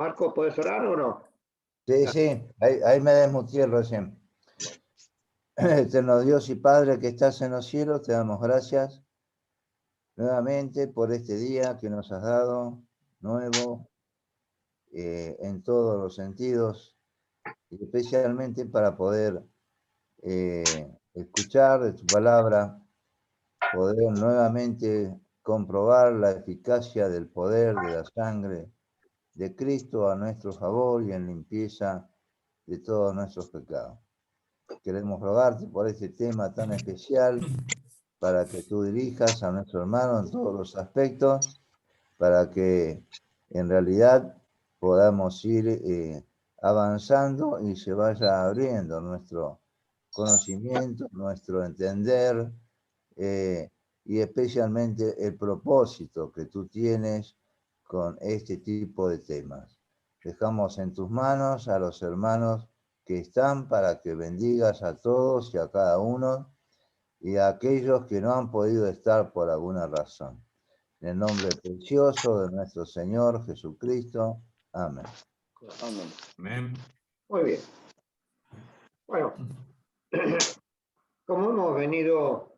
Marco, ¿puedes orar o no? Sí, sí, ahí me desmutié recién. Eterno Dios y Padre que estás en los cielos, te damos gracias nuevamente por este día que nos has dado, nuevo, en todos los sentidos, y especialmente para poder escuchar de tu palabra, poder nuevamente comprobar la eficacia del poder de la sangre de Cristo a nuestro favor y en limpieza de todos nuestros pecados. Queremos rogarte por este tema tan especial para que tú dirijas a nuestro hermano en todos los aspectos, para que en realidad podamos ir avanzando y se vaya abriendo nuestro conocimiento, nuestro entender y especialmente el propósito que tú tienes con este tipo de temas. Dejamos en tus manos a los hermanos que están para que bendigas a todos y a cada uno y a aquellos que no han podido estar por alguna razón. En el nombre precioso de nuestro Señor Jesucristo. Amén. Amén. Amén. Muy bien. Bueno, como hemos venido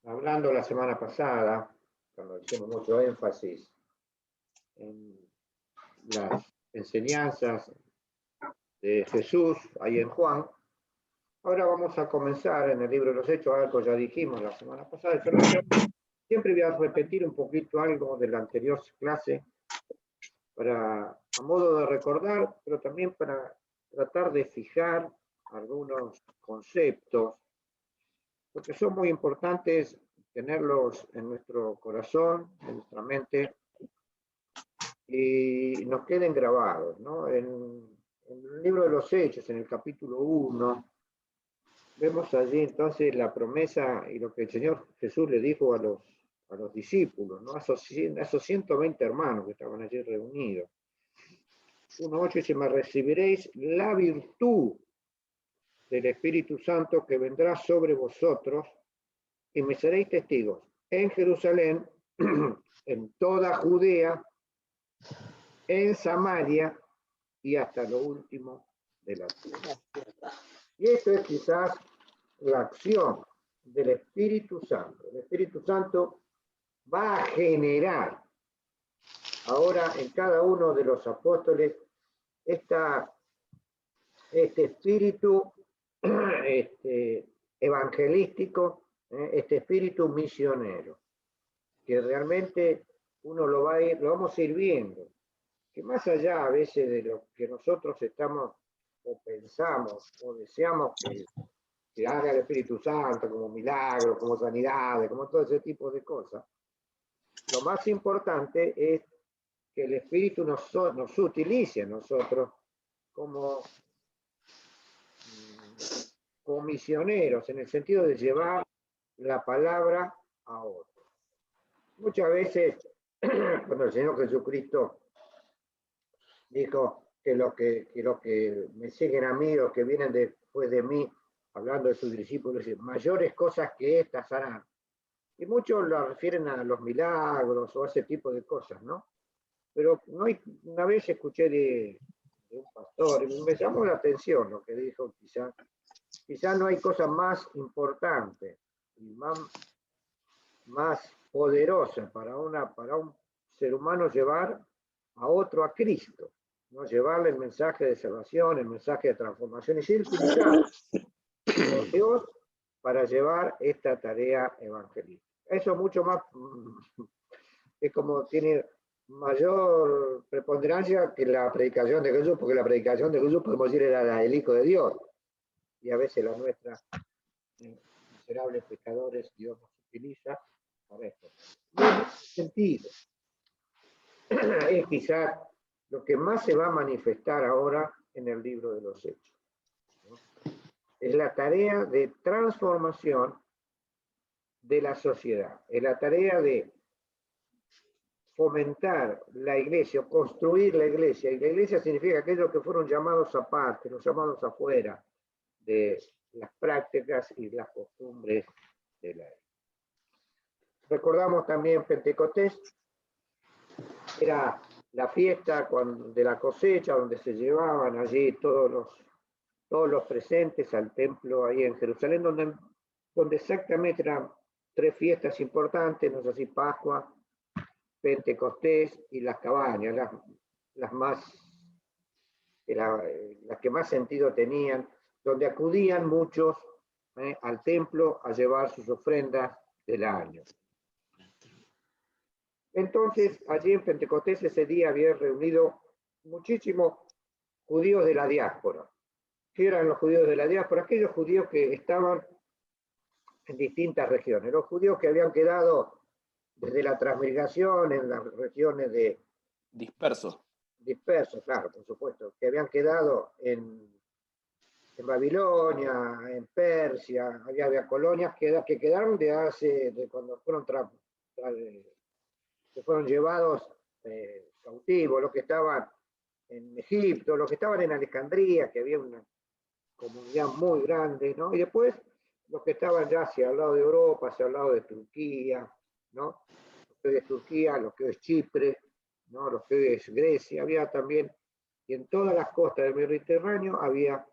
hablando la semana pasada, cuando hicimos mucho énfasis en las enseñanzas de Jesús ahí en Juan, ahora vamos a comenzar en el libro de los Hechos, algo ya dijimos la semana pasada, pero siempre voy a repetir un poquito algo de la anterior clase a modo de recordar, pero también para tratar de fijar algunos conceptos, porque son muy importantes tenerlos en nuestro corazón, en nuestra mente, y nos queden grabados, ¿no? En el libro de los Hechos, en el capítulo 1, vemos allí entonces la promesa y lo que el Señor Jesús le dijo a los discípulos, ¿no? A esos 120 hermanos que estaban allí reunidos. 1:8 dice: me recibiréis la virtud del Espíritu Santo que vendrá sobre vosotros y me seréis testigos en Jerusalén, en toda Judea, en Samaria y hasta lo último de la tierra. Y esto es quizás la acción del Espíritu Santo. El Espíritu Santo va a generar ahora en cada uno de los apóstoles este espíritu evangelístico, este espíritu misionero, que realmente uno lo vamos a ir viendo, que más allá a veces de lo que nosotros estamos o pensamos o deseamos que haga el Espíritu Santo, como milagros, como sanidades, como todo ese tipo de cosas, lo más importante es que el Espíritu nos utilice a nosotros como misioneros, en el sentido de llevar la palabra a otros. Muchas veces, cuando el Señor Jesucristo dijo que los que me siguen a mí, los que vienen después de mí, hablando de sus discípulos, mayores cosas que estas harán. Y muchos lo refieren a los milagros o a ese tipo de cosas, ¿no? Pero una vez escuché de un pastor y me llamó la atención lo que dijo, quizás no hay cosa más importante y más poderosa para un ser humano llevar a otro a Cristo, ¿no? Llevarle el mensaje de salvación, el mensaje de transformación y ser utilizado por Dios para llevar esta tarea evangelística. Eso es mucho más, es como tiene mayor preponderancia que la predicación de Jesús, porque la predicación de Jesús, podemos decir, era la del Hijo de Dios, y a veces la nuestra, miserables pecadores, Dios nos utiliza para esto. Y en ese sentido, es quizás lo que más se va a manifestar ahora en el libro de los Hechos, ¿no? Es la tarea de transformación de la sociedad, es la tarea de fomentar la iglesia, o construir la iglesia, y la iglesia significa aquellos que fueron llamados aparte, los llamados afuera de las prácticas y las costumbres de la iglesia. Recordamos también Pentecostés, era la fiesta de la cosecha, donde se llevaban allí todos los presentes al templo ahí en Jerusalén, donde exactamente eran tres fiestas importantes, no sé si Pascua, Pentecostés y las cabañas, las que más sentido tenían, donde acudían muchos al templo a llevar sus ofrendas del año. Entonces, allí en Pentecostés ese día había reunido muchísimos judíos de la diáspora. ¿Qué eran los judíos de la diáspora? Aquellos judíos que estaban en distintas regiones. Los judíos que habían quedado desde la transmigración en las regiones de... Dispersos. Dispersos, claro, por supuesto. Que habían quedado en Babilonia, en Persia. Había colonias que quedaron de cuando fueron que fueron llevados cautivos, los que estaban en Egipto, los que estaban en Alejandría, que había una comunidad muy grande, ¿no? Y después los que estaban ya hacia el lado de Europa, hacia el lado de Turquía, ¿no? Los que hoy es Turquía, los que hoy es Chipre, ¿no? Los que hoy es Grecia, había también, y en todas las costas del Mediterráneo había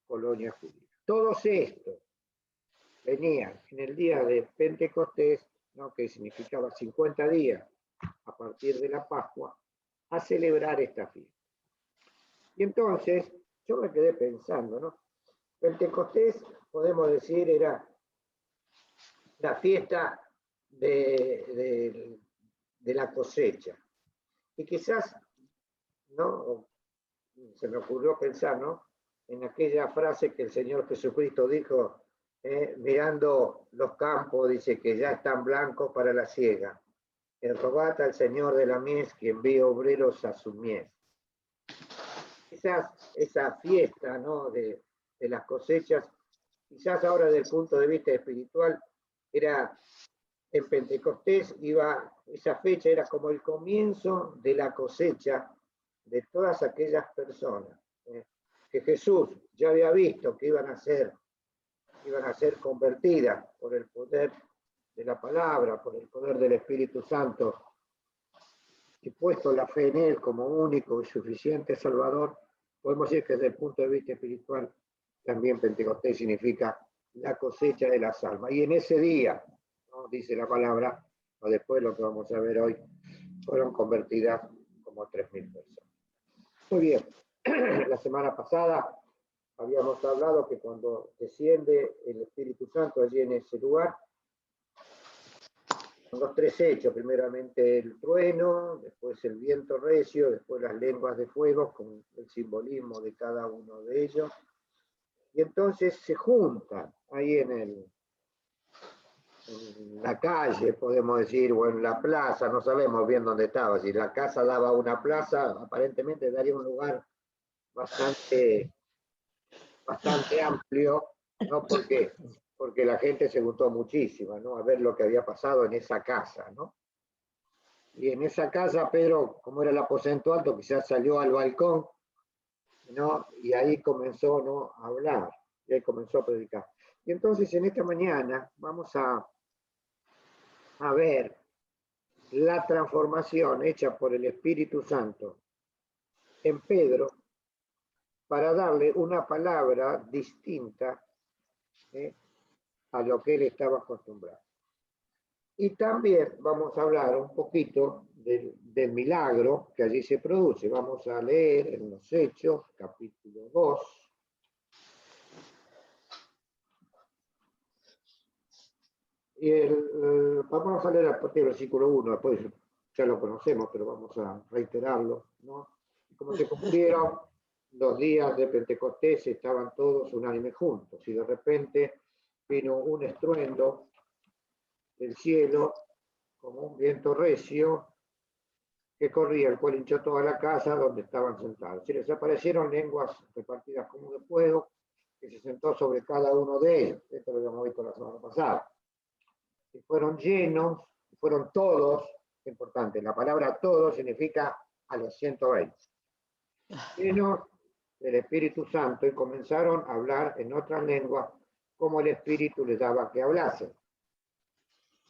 colonias judías. Todos estos venían en el día de Pentecostés, ¿no? Que significaba 50 días a partir de la Pascua, a celebrar esta fiesta. Y entonces yo me quedé pensando, ¿no? Pentecostés, podemos decir, era la fiesta de la cosecha. Y quizás, ¿no? Se me ocurrió pensar, ¿no? En aquella frase que el Señor Jesucristo dijo, mirando los campos, dice que ya están blancos para la siega. Rogad al Señor de la mies que envíe obreros a su mies. Quizás esa fiesta, ¿no? de las cosechas, quizás ahora desde el punto de vista espiritual, era en Pentecostés, esa fecha era como el comienzo de la cosecha de todas aquellas personas que Jesús ya había visto que iban a ser convertidas por el poder de la palabra, por el poder del Espíritu Santo, y puesto la fe en Él como único y suficiente Salvador, podemos decir que desde el punto de vista espiritual también Pentecostés significa la cosecha de las almas. Y en ese día, ¿no? Dice la palabra, o después lo que vamos a ver hoy, fueron convertidas como 3.000 personas. Muy bien, la semana pasada habíamos hablado que cuando desciende el Espíritu Santo allí en ese lugar, son los tres hechos, primeramente el trueno, después el viento recio, después las lenguas de fuego con el simbolismo de cada uno de ellos, y entonces se juntan ahí en la calle, podemos decir, o en la plaza, no sabemos bien dónde estaba, si la casa daba a una plaza, aparentemente daría un lugar bastante amplio, ¿no? Porque la gente se juntó muchísimo, ¿no? A ver lo que había pasado en esa casa, ¿no? Y en esa casa, Pedro, como era el aposento alto, quizás salió al balcón, ¿no? Y ahí comenzó, ¿no? A hablar, y ahí comenzó a predicar. Y entonces en esta mañana vamos a ver la transformación hecha por el Espíritu Santo en Pedro para darle una palabra distinta a lo que él estaba acostumbrado. Y también vamos a hablar un poquito del milagro que allí se produce. Vamos a leer en los Hechos, capítulo 2. Y vamos a leer a partir del versículo 1, después ya lo conocemos, pero vamos a reiterarlo, ¿no? Como se cumplieron los días de Pentecostés, estaban todos unánimes juntos, y de repente vino un estruendo del cielo, como un viento recio, que corría, el cual hinchó toda la casa donde estaban sentados. Y les aparecieron lenguas repartidas como de fuego, que se sentó sobre cada uno de ellos. Esto lo habíamos visto la semana pasada. Y fueron llenos, fueron todos, es importante, la palabra todos significa a los 120. Llenos del Espíritu Santo y comenzaron a hablar en otras lenguas como el Espíritu les daba que hablasen.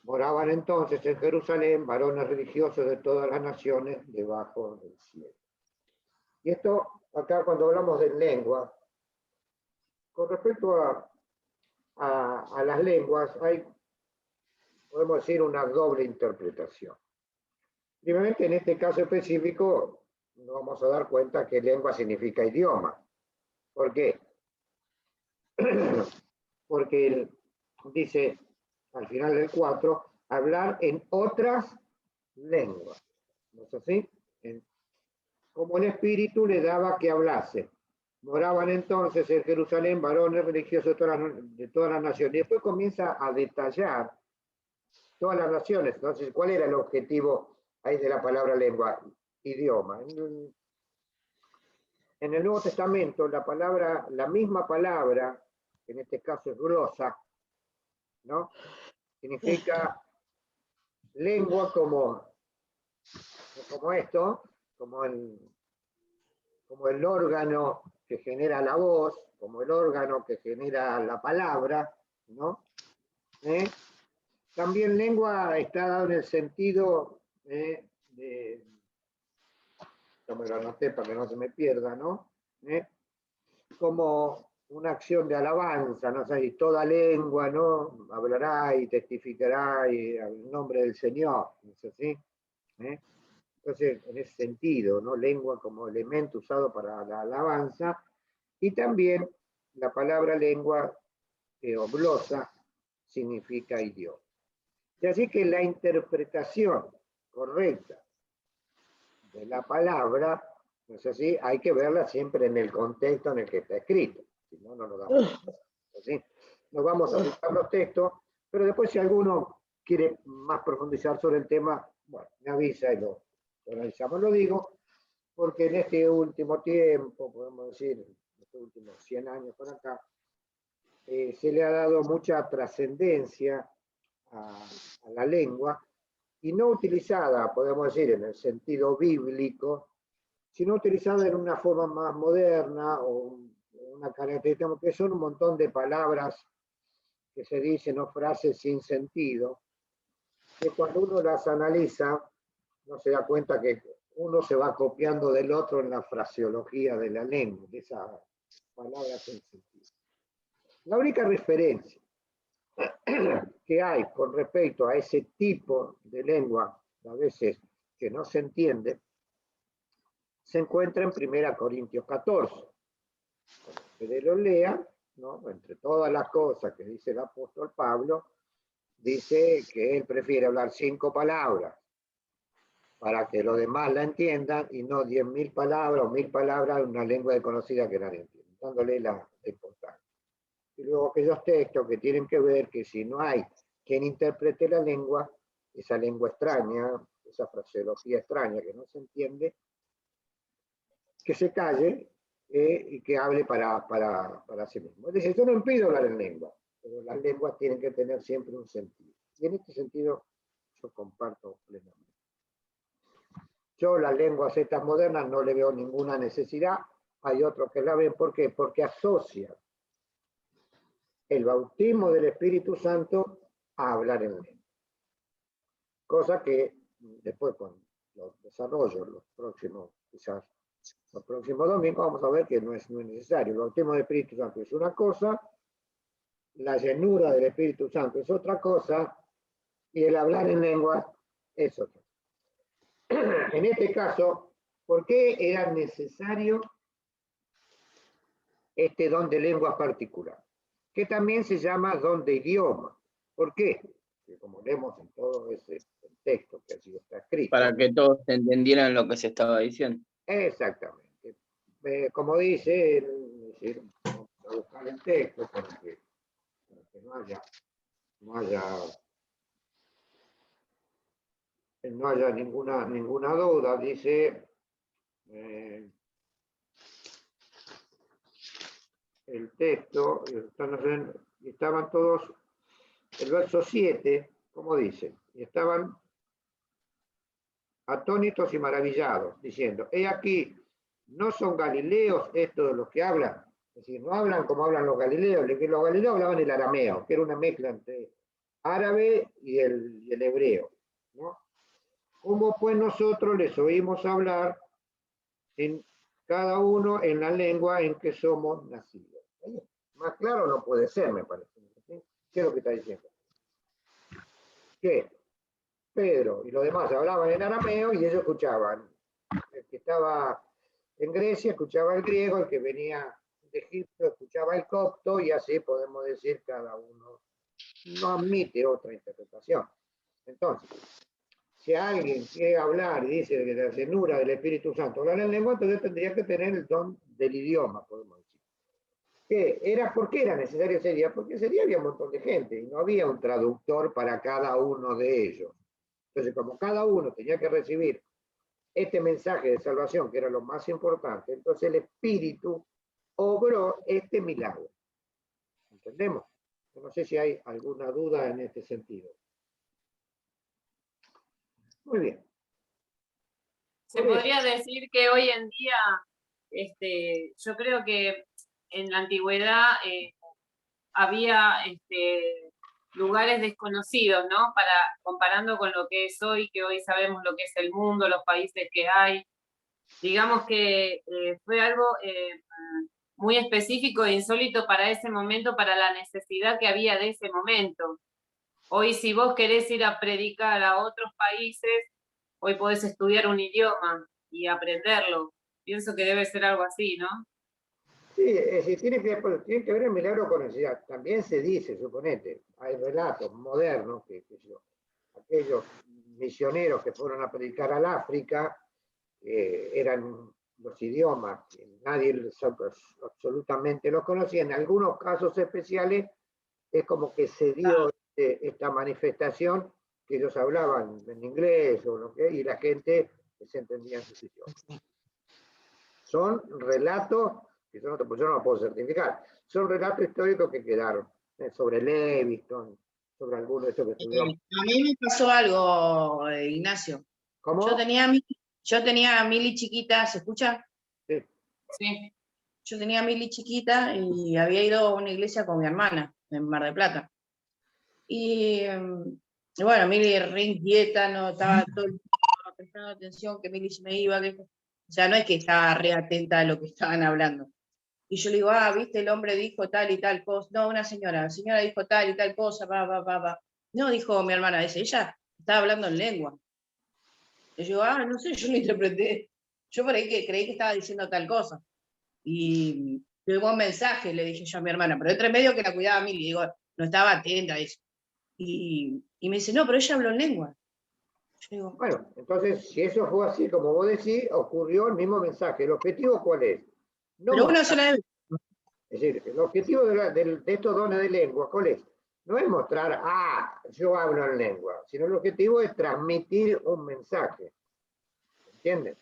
Moraban entonces en Jerusalén varones religiosos de todas las naciones debajo del cielo. Y esto, acá cuando hablamos de lengua, con respecto a las lenguas, hay, podemos decir, una doble interpretación. Primeramente, en este caso específico, nos vamos a dar cuenta que lengua significa idioma. ¿Por qué? Porque dice, al final del 4, hablar en otras lenguas. ¿No es así? Como el Espíritu le daba que hablase. Moraban entonces en Jerusalén varones religiosos de todas las naciones. Y después comienza a detallar todas las naciones. Entonces, ¿cuál era el objetivo ahí de la palabra lengua? Idioma. En el Nuevo Testamento, la misma palabra, que en este caso es glosa, ¿no? Significa lengua como esto, como el órgano que genera la voz, como el órgano que genera la palabra, ¿no? También lengua está dado en el sentido yo me lo anoté para que no se me pierda, ¿no? Como una acción de alabanza, ¿no? O sea, y toda lengua, ¿no? Hablará y testificará y en nombre del Señor, ¿no es así? Entonces, en ese sentido, ¿no? Lengua como elemento usado para la alabanza, y también la palabra lengua o glosa significa idioma. Y así que la interpretación correcta de la palabra, no es así, hay que verla siempre en el contexto en el que está escrito, si no, no nos damos cuenta. ¿Sí? Nos vamos a citar los textos, pero después si alguno quiere más profundizar sobre el tema, bueno, me avisa y lo analizamos. Lo digo porque en este último tiempo, podemos decir, en estos últimos 100 años por acá, se le ha dado mucha trascendencia a la lengua, y no utilizada, podemos decir, en el sentido bíblico, sino utilizada en una forma más moderna o una característica, que son un montón de palabras que se dicen o frases sin sentido, que cuando uno las analiza, no se da cuenta que uno se va copiando del otro en la fraseología de la lengua, de esas palabras sin sentido. La única referencia que hay con respecto a ese tipo de lengua, a veces que no se entiende, se encuentra en 1 Corintios 14. Cuando ustedes lo lean, ¿no? Entre todas las cosas que dice el apóstol Pablo, dice que él prefiere hablar 5 palabras para que los demás la entiendan y no 10.000 palabras o 1.000 palabras en una lengua desconocida que nadie entiende, dándole la importancia. Y luego aquellos textos que tienen que ver que si no hay quien interprete la lengua, esa lengua extraña, esa fraseología extraña que no se entiende, que se calle y que hable para sí mismo. Es decir, yo no impido hablar en lengua, pero las lenguas tienen que tener siempre un sentido. Y en este sentido yo comparto plenamente. Yo las lenguas estas modernas no le veo ninguna necesidad, hay otros que la ven, ¿por qué? Porque asocian el bautismo del Espíritu Santo a hablar en lengua. Cosa que después con los desarrollos, quizás los próximos domingos, vamos a ver que no es necesario. El bautismo del Espíritu Santo es una cosa, la llenura del Espíritu Santo es otra cosa, y el hablar en lengua es otra. En este caso, ¿por qué era necesario este don de lengua particular? Que también se llama don de idioma. ¿Por qué? Porque como leemos en todo ese texto que así está escrito. Para que todos entendieran lo que se estaba diciendo. Exactamente. Como dice, vamos a buscar el texto para que no haya ninguna duda. Dice el texto, estaban todos, el verso 7, como dice, y estaban atónitos y maravillados, diciendo, he aquí, ¿no son galileos estos de los que hablan? Es decir, no hablan como hablan los galileos, que los galileos hablaban el arameo, que era una mezcla entre árabe y el hebreo, ¿no? ¿Cómo pues nosotros les oímos hablar en cada uno en la lengua en que somos nacidos? Más claro no puede ser, me parece. ¿Sí? ¿Qué es lo que está diciendo? Que Pedro y los demás hablaban en arameo y ellos escuchaban. El que estaba en Grecia escuchaba el griego, el que venía de Egipto escuchaba el copto, y así podemos decir cada uno no admite otra interpretación. Entonces, si alguien quiere hablar y dice de la llenura del Espíritu Santo, hablar en lengua, entonces tendría que tener el don del idioma, podemos decir. ¿Por qué era necesario ese día? Porque ese día había un montón de gente y no había un traductor para cada uno de ellos. Entonces, como cada uno tenía que recibir este mensaje de salvación, que era lo más importante, entonces el Espíritu obró este milagro. ¿Entendemos? No sé si hay alguna duda en este sentido. Muy bien. Se podría decir que hoy en día, yo creo que en la antigüedad había lugares desconocidos, ¿no? Comparando con lo que es hoy, que hoy sabemos lo que es el mundo, los países que hay. Digamos que fue algo muy específico e insólito para ese momento, para la necesidad que había de ese momento. Hoy, si vos querés ir a predicar a otros países, hoy podés estudiar un idioma y aprenderlo. Pienso que debe ser algo así, ¿no? Sí, tiene que ver el milagro con necesidad. También se dice, suponete, hay relatos modernos aquellos misioneros que fueron a predicar al África eran los idiomas que nadie absolutamente los conocía. En algunos casos especiales es como que se dio esta manifestación que ellos hablaban en inglés y la gente se entendía en sus idiomas. Son relatos que yo no lo puedo certificar, son relatos históricos que quedaron sobre Leviston, sobre algunos de estos que estuvieron. A mí me pasó algo, Ignacio. ¿Cómo? Yo tenía a Mili chiquita, ¿se escucha? Sí. Sí. Yo tenía a Mili chiquita y había ido a una iglesia con mi hermana en Mar del Plata. Y bueno, Mili re inquieta, no estaba todo el tiempo prestando atención, que Mili se me iba, o sea, no es que estaba re atenta a lo que estaban hablando. Y yo le digo, viste, el hombre dijo tal y tal cosa. No, la señora dijo tal y tal cosa, pa. No, dijo mi hermana, ella estaba hablando en lengua. Y yo, no sé, yo lo interpreté. Yo por ahí creí que estaba diciendo tal cosa. Y llegó un mensaje, le dije yo a mi hermana, pero entre medio que la cuidaba a mí, y digo, no estaba atenta a eso. Y me dice, no, pero ella habló en lengua. Yo digo, bueno, entonces, si eso fue así, como vos decís, ocurrió el mismo mensaje. ¿El objetivo cuál es? No pero mostrar, una sola vez. es decir, el objetivo de estos dones de lengua, ¿cuál es? No es mostrar, yo hablo en lengua, sino el objetivo es transmitir un mensaje. ¿Entiendes?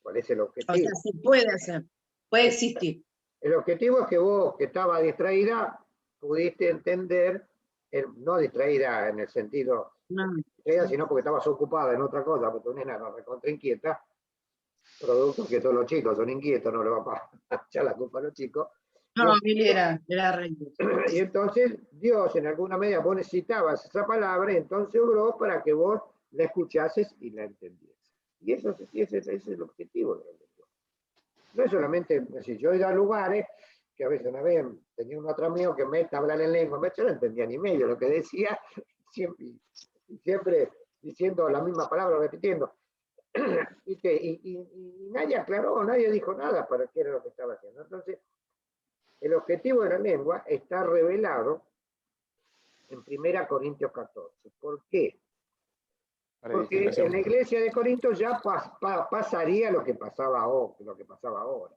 ¿Cuál es el objetivo? O sea, se puede hacer, puede existir. El objetivo es que vos, que estabas distraída, pudiste entender, no distraída en el sentido, sino porque estabas ocupada en otra cosa, porque tu nena era recontra inquieta, producto que todos los chicos son inquietos, no le va a echar la culpa a los chicos. No, Mili era re inquieta. Y entonces Dios, en alguna medida, vos necesitabas esa palabra, entonces obró para que vos la escuchases y la entendieses. Y ese es el objetivo de la lengua. No es solamente, si yo he ido a lugares que a veces una vez tenía un otro amigo que me hablaba en lengua, yo no entendía ni medio lo que decía, siempre diciendo la misma palabra, repitiendo. Y nadie aclaró, nadie dijo nada para qué era lo que estaba haciendo. Entonces, el objetivo de la lengua está revelado en 1 Corintios 14. ¿Por qué? Porque en la iglesia de Corinto ya pasaría lo que pasaba ahora.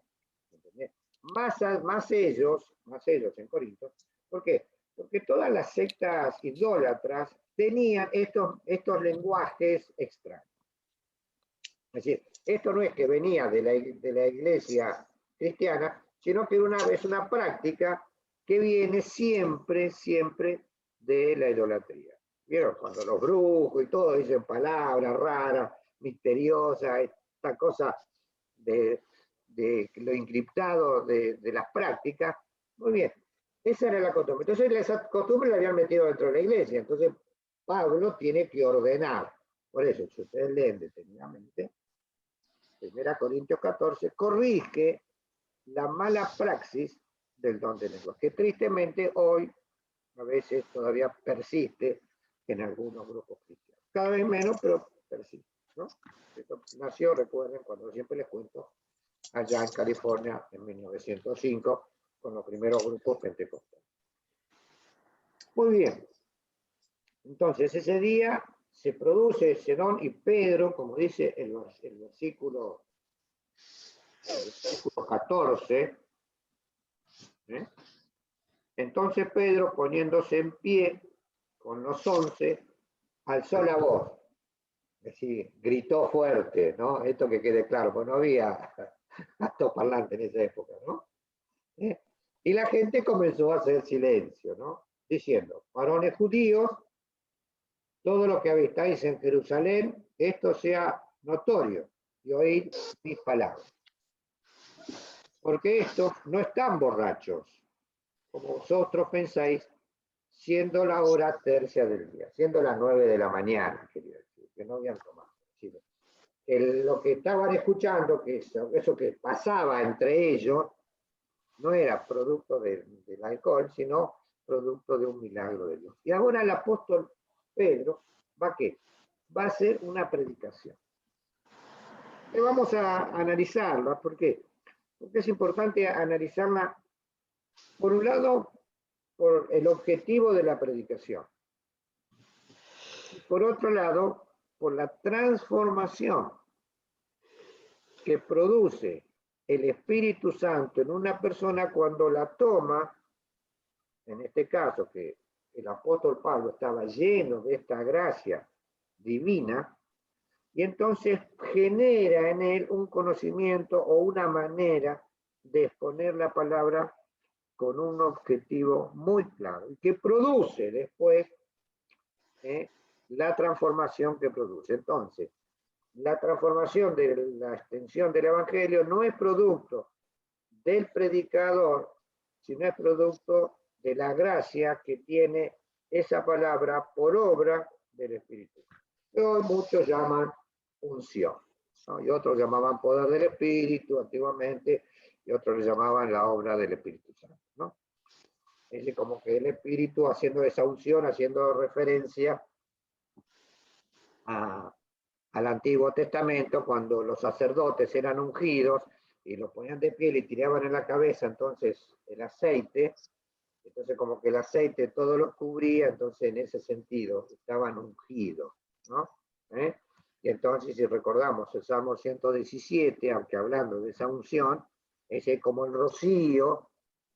¿Entendés? Más ellos en Corinto. ¿Por qué? Porque todas las sectas idólatras tenían estos lenguajes extraños. Es decir, esto no es que venía de la iglesia cristiana, sino que es una práctica que viene siempre de la idolatría. ¿Vieron? Cuando los brujos y todo dicen palabras raras, misteriosas, esta cosa de lo encriptado de las prácticas. Muy bien. Esa era la costumbre. Entonces esa costumbre la habían metido dentro de la iglesia. Entonces Pablo tiene que ordenar. Por eso, si ustedes leen detenidamente, 1 Corintios 14, corrige la mala praxis del don de lenguas, que tristemente hoy a veces todavía persiste en algunos grupos cristianos. Cada vez menos, pero persiste, ¿no? Esto nació, recuerden, cuando siempre les cuento, allá en California en 1905, con los primeros grupos pentecostales. Muy bien. Entonces, ese día se produce ese don y Pedro, como dice el versículo 14, ¿eh? Entonces Pedro, poniéndose en pie con los 11, alzó la voz. Es decir, gritó fuerte, ¿no? Esto que quede claro, porque no había altoparlante en esa época, ¿no? Y la gente comenzó a hacer silencio, ¿no? Diciendo, varones judíos, todo lo que habitáis en Jerusalén, esto sea notorio y oíd mis palabras. Porque estos no están borrachos, como vosotros pensáis, siendo la hora tercia del día, siendo las 9 de la mañana, quería decir, que no habían tomado. Lo que estaban escuchando, que eso que pasaba entre ellos, no era producto del alcohol, sino producto de un milagro de Dios. Y ahora el apóstol Pedro va a hacer una predicación. Y vamos a analizarla, ¿por qué? Porque es importante analizarla, por un lado, por el objetivo de la predicación. Y por otro lado, por la transformación que produce el Espíritu Santo en una persona cuando la toma, en este caso que el apóstol Pablo estaba lleno de esta gracia divina, y entonces genera en él un conocimiento o una manera de exponer la palabra con un objetivo muy claro, y que produce después la transformación que produce. Entonces, la transformación de la extensión del Evangelio no es producto del predicador, sino es producto de la gracia que tiene esa palabra por obra del Espíritu. Que hoy muchos llaman unción, ¿no? Y otros llamaban poder del Espíritu antiguamente, y otros le llamaban la obra del Espíritu Santo, ¿no? Es como que el Espíritu haciendo esa unción, haciendo referencia al Antiguo Testamento, cuando los sacerdotes eran ungidos y los ponían de pie y tiraban en la cabeza entonces el aceite, entonces como que el aceite todo los cubría, entonces en ese sentido estaban ungidos, ¿no? Y entonces si recordamos el Salmo 117, aunque hablando de esa unción, es como el rocío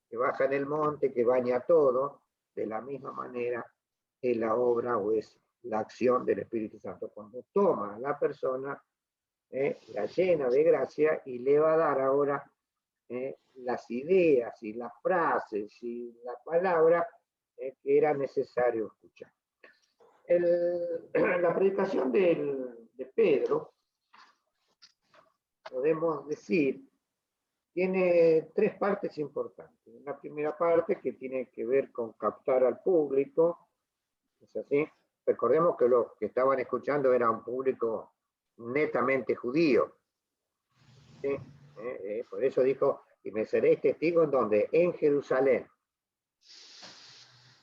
que baja en el monte, que baña todo, de la misma manera es la obra o es la acción del Espíritu Santo. Cuando toma a la persona, la llena de gracia y le va a dar ahora las ideas y las frases y la palabra que era necesario escuchar. La predicación de Pedro, podemos decir, tiene tres partes importantes. La primera parte que tiene que ver con captar al público, ¿es así? Recordemos que los que estaban escuchando era un público netamente judío, ¿sí? Por eso dijo, y me seréis testigos en donde, en Jerusalén.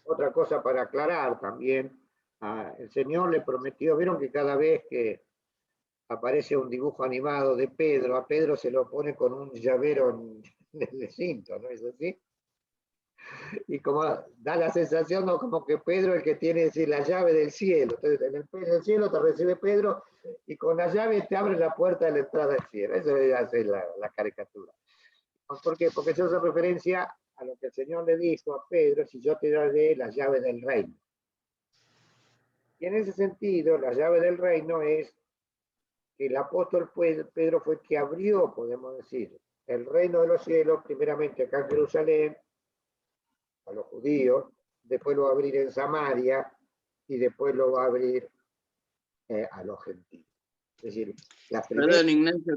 Otra cosa para aclarar también, el Señor le prometió, vieron que cada vez que aparece un dibujo animado de Pedro, a Pedro se lo pone con un llavero en el cinto, ¿no es así? Y como da la sensación, ¿no? Como que Pedro es el que tiene, decir, la llave del cielo. Entonces, en el cielo te recibe Pedro y con la llave te abre la puerta de la entrada del cielo. Eso es la caricatura. ¿Por qué? Porque eso hace referencia a lo que el Señor le dijo a Pedro, si yo te daré la llave del reino. Y en ese sentido, la llave del reino es que el apóstol Pedro fue el que abrió, podemos decir, el reino de los cielos, primeramente acá en Jerusalén, a los judíos, después lo va a abrir en Samaria y después lo va a abrir a los gentiles. Es decir, la primera... Perdón, Ignacio,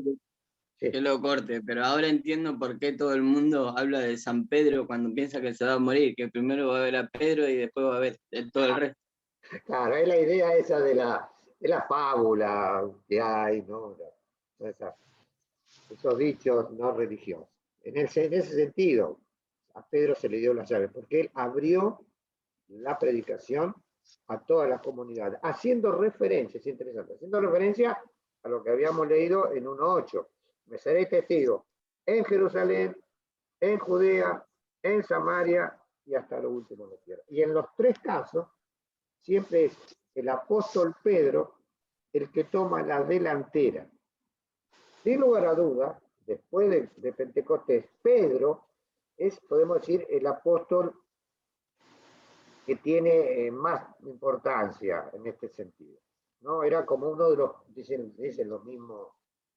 Sí. Que lo corte, pero ahora entiendo por qué todo el mundo habla de San Pedro cuando piensa que se va a morir, que primero va a ver a Pedro y después va a ver todo el resto. Claro, es la idea esa de la fábula que hay, ¿no? Esos dichos no religiosos. En ese sentido, a Pedro se le dio la llave, porque él abrió la predicación a toda la comunidad, haciendo referencia, es interesante, haciendo referencia a lo que habíamos leído en 1:8. Me seré testigo en Jerusalén, en Judea, en Samaria y hasta lo último de la tierra. Y en los tres casos, siempre es el apóstol Pedro el que toma la delantera. Sin lugar a duda, después de Pentecostés, Pedro es, podemos decir, el apóstol que tiene más importancia en este sentido, ¿no? Era como uno de los, dicen los mismos,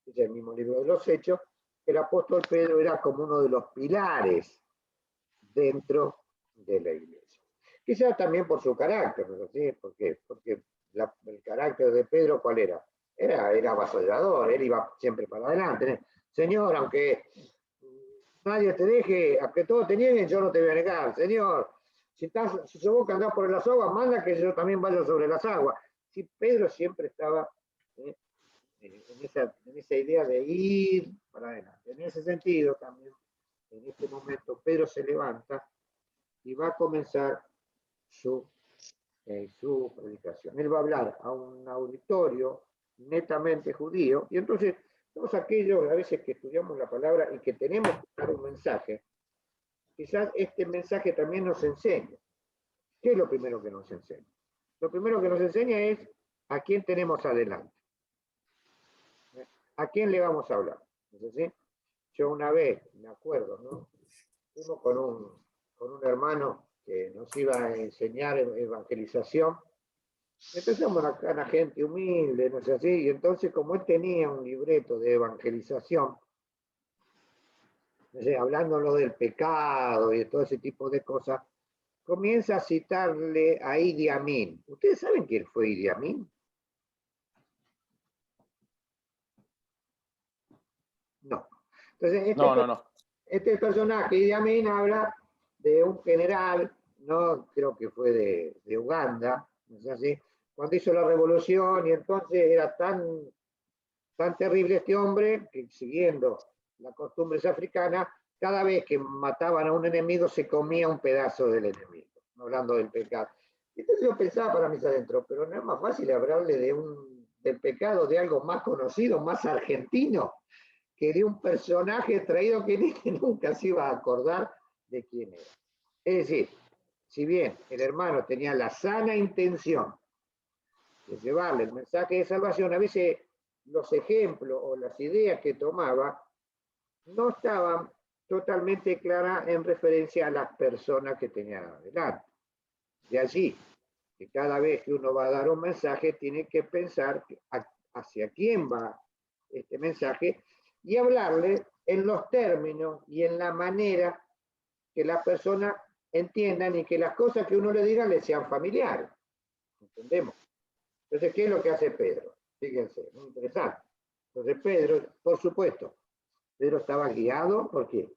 dice el mismo libro de los Hechos, el apóstol Pedro era como uno de los pilares dentro de la iglesia. Quizás también por su carácter, ¿no es así? ¿Por qué? Porque el carácter de Pedro, ¿cuál era? Era avasallador, él iba siempre para adelante. Señor, aunque nadie te deje, aunque todos te nieguen, yo no te voy a negar. Señor, si su boca andás por las aguas, manda que yo también vaya sobre las aguas. Sí, Pedro siempre estaba en esa idea de ir para adelante. En ese sentido también, en este momento, Pedro se levanta y va a comenzar su predicación. Él va a hablar a un auditorio netamente judío, y entonces todos aquellos a veces que estudiamos la palabra y que tenemos que dar un mensaje, quizás este mensaje también nos enseña. ¿Qué es lo primero que nos enseña? Lo primero que nos enseña es a quién tenemos adelante. ¿A quién le vamos a hablar? ¿No es así? Yo una vez, me acuerdo, ¿no? Fuimos con un hermano que nos iba a enseñar evangelización. Empezamos acá a gente humilde, no sé así, y entonces como él tenía un libreto de evangelización, no sé, hablándolo del pecado y de todo ese tipo de cosas, comienza a citarle a Idi Amin. ¿Ustedes saben quién fue Idi Amin? No. Entonces, este personaje, Idi Amin, habla de un general, no creo que fue de Uganda, no sé así, cuando hizo la revolución, y entonces era tan terrible este hombre que, siguiendo las costumbres africanas, cada vez que mataban a un enemigo se comía un pedazo del enemigo, hablando del pecado. Entonces yo pensaba para mis adentros, pero no es más fácil hablarle del pecado de algo más conocido, más argentino, que de un personaje traído que nunca se iba a acordar de quién era. Es decir, si bien el hermano tenía la sana intención de llevarle el mensaje de salvación, a veces los ejemplos o las ideas que tomaba no estaban totalmente claras en referencia a las personas que tenía adelante. De allí que cada vez que uno va a dar un mensaje tiene que pensar hacia quién va este mensaje y hablarle en los términos y en la manera que las personas entiendan y que las cosas que uno le diga le sean familiares. ¿Entendemos? Entonces, ¿qué es lo que hace Pedro? Fíjense, muy interesante. Entonces, Pedro, por supuesto, Pedro estaba guiado, ¿por qué?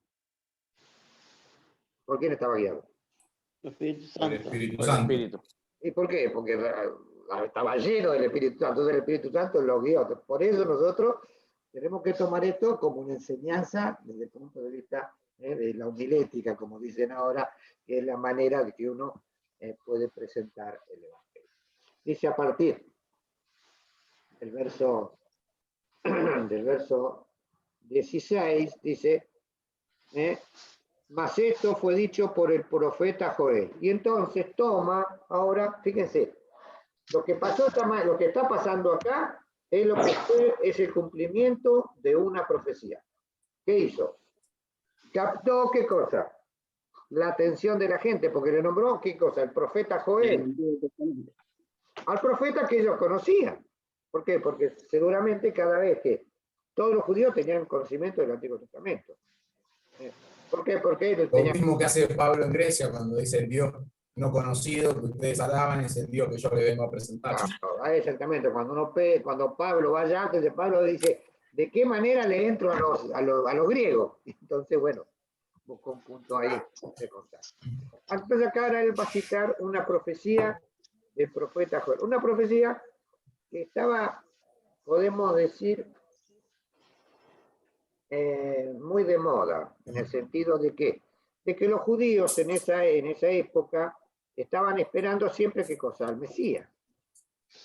¿Por quién estaba guiado? Espíritu Por el Santo. Espíritu Por el Santo. Espíritu. ¿Y por qué? Porque estaba lleno del Espíritu Santo, entonces el Espíritu Santo lo guió. Por eso nosotros tenemos que tomar esto como una enseñanza desde el punto de vista de la homilética, como dicen ahora, que es la manera de que uno puede presentar el Evangelio. Dice a partir del verso 16, dice, mas esto fue dicho por el profeta Joel. Y entonces toma, ahora, fíjense, lo que está pasando acá es el cumplimiento de una profecía. ¿Qué hizo? Captó, ¿qué cosa? La atención de la gente, porque le nombró, ¿qué cosa? El profeta Joel. Al profeta que ellos conocían. ¿Por qué? Porque seguramente cada vez que todos los judíos tenían conocimiento del Antiguo Testamento. ¿Por qué? Porque ellos Lo tenían... mismo que hace Pablo en Grecia cuando dice el Dios no conocido que ustedes alaban es el Dios que yo le vengo a presentar. Exactamente, cuando Pablo va allá, entonces Pablo dice, ¿de qué manera le entro a los griegos? Entonces, bueno, busco un punto ahí de contar. Entonces acá ahora él va a citar una profecía del profeta Joel. Una profecía que estaba, podemos decir, muy de moda, en el sentido de que los judíos en esa época estaban esperando siempre ¿qué cosa? Al Mesías.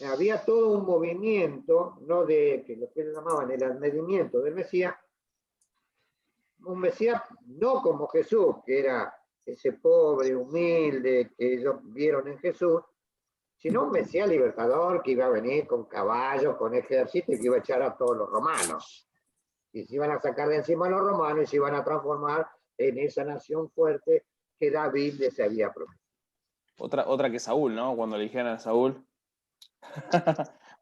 Había todo un movimiento, ¿no? De que lo que llamaban el advenimiento del Mesías, un Mesías no como Jesús, que era ese pobre, humilde que ellos vieron en Jesús, sino un Mesías libertador que iba a venir con caballos, con ejército y que iba a echar a todos los romanos. Y se iban a sacar de encima a los romanos y se iban a transformar en esa nación fuerte que David les había prometido. Otra que Saúl, ¿no? Cuando elegían a Saúl.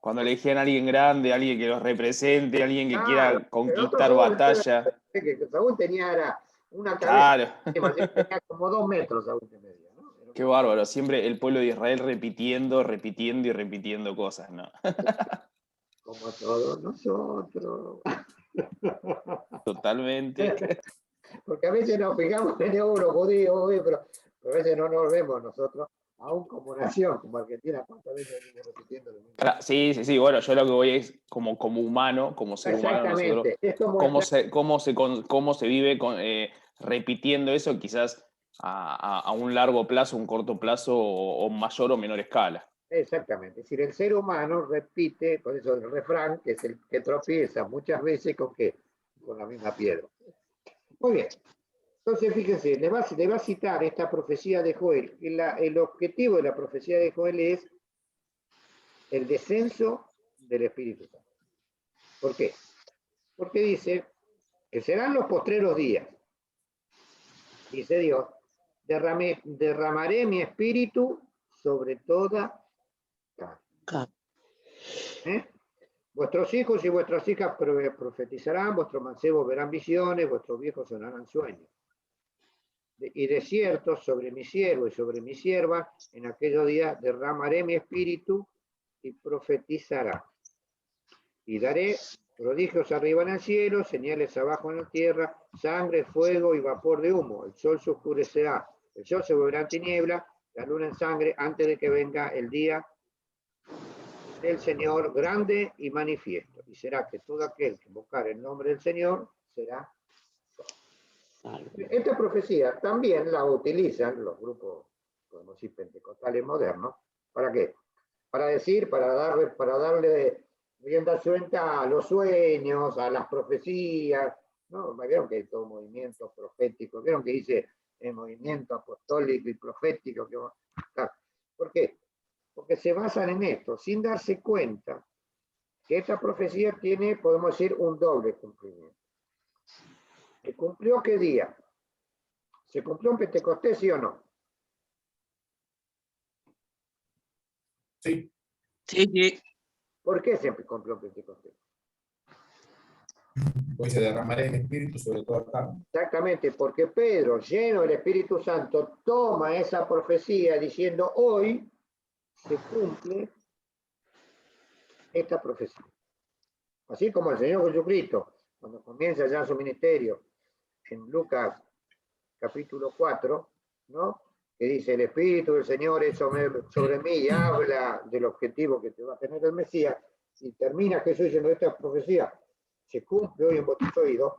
Cuando elegían a alguien grande, alguien que los represente, alguien que quiera conquistar batalla. Que Saúl tenía una cabeza, claro. tenía como 2 metros Saúl de media, ¿no? Qué bárbaro, siempre el pueblo de Israel repitiendo cosas, ¿no? Como todos nosotros. Totalmente. Porque a veces nos fijamos en los judíos, pero a veces no nos vemos nosotros, aún como nación, como Argentina, ¿cuántas veces venimos repitiendo lo mismo? Sí, bueno, yo lo que voy es como humano, como ser humano, nosotros, cómo se vive repitiendo eso, quizás a un largo plazo, un corto plazo, o mayor o menor escala. Exactamente, es decir, el ser humano repite, por eso el refrán, que es el que tropieza muchas veces con la misma piedra. Muy bien, entonces fíjense, le va a citar esta profecía de Joel. El objetivo de la profecía de Joel es el descenso del Espíritu Santo. ¿Por qué? Porque dice que serán los postreros días, dice Dios, derramaré mi espíritu sobre toda carne. Vuestros hijos y vuestras hijas profetizarán, vuestros mancebos verán visiones, vuestros viejos sonarán sueños. Y de cierto, sobre mi siervo y sobre mi sierva, en aquellos días derramaré mi espíritu y profetizará. Y daré prodigios arriba en el cielo, señales abajo en la tierra, sangre, fuego y vapor de humo. El sol se oscurecerá, el sol se volverá en tiniebla, la luna en sangre, antes de que venga el día del Señor grande y manifiesto. Y será que todo aquel que invocar el nombre del Señor será salvo. Esta profecía también la utilizan los grupos, podemos decir, pentecostales modernos. ¿Para qué? Para decir, para darle rienda suelta a los sueños, a las profecías. ¿No? Vieron que hay todo movimiento profético, vieron que dice movimiento apostólico y profético. ¿Por qué? Porque se basan en esto, sin darse cuenta que esta profecía tiene, podemos decir, un doble cumplimiento. ¿Se cumplió qué día? ¿Se cumplió en Pentecostés, sí o no? Sí. Sí. ¿Por qué se cumplió en Pentecostés? Pues se derramará el Espíritu sobre toda carne. Exactamente, porque Pedro, lleno del Espíritu Santo, toma esa profecía diciendo, hoy se cumple esta profecía. Así como el Señor Jesucristo, cuando comienza ya su ministerio, en Lucas capítulo 4, ¿no? Que dice, el Espíritu del Señor es sobre mí, y habla del objetivo que te va a tener el Mesías, y termina Jesús diciendo, esta profecía se cumple hoy en vuestros oídos.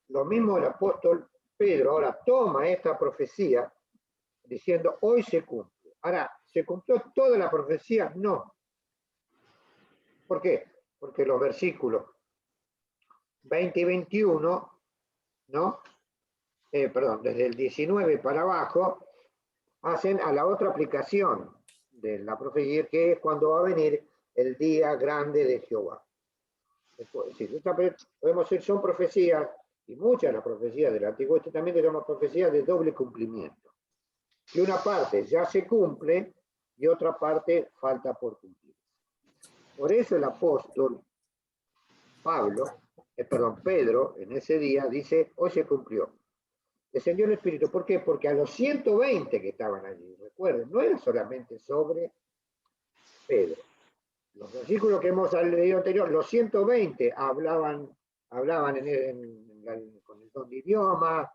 Lo mismo el apóstol Pedro ahora toma esta profecía diciendo, hoy se cumple. Ahora, ¿se cumplió toda la profecía? No. ¿Por qué? Porque los versículos 20 y 21, ¿no? Desde el 19 para abajo, hacen a la otra aplicación de la profecía, que es cuando va a venir el día grande de Jehová. Podemos decir, son profecías, y muchas de las profecías del Antiguo Testamento se llaman profecías de doble cumplimiento. Que una parte ya se cumple y otra parte falta por cumplir. Por eso el apóstol Pedro, en ese día dice, hoy se cumplió. Descendió el Espíritu. ¿Por qué? Porque a los 120 que estaban allí, recuerden, no era solamente sobre Pedro, Los versículos que hemos leído anterior, los 120 hablaban con el don de idioma,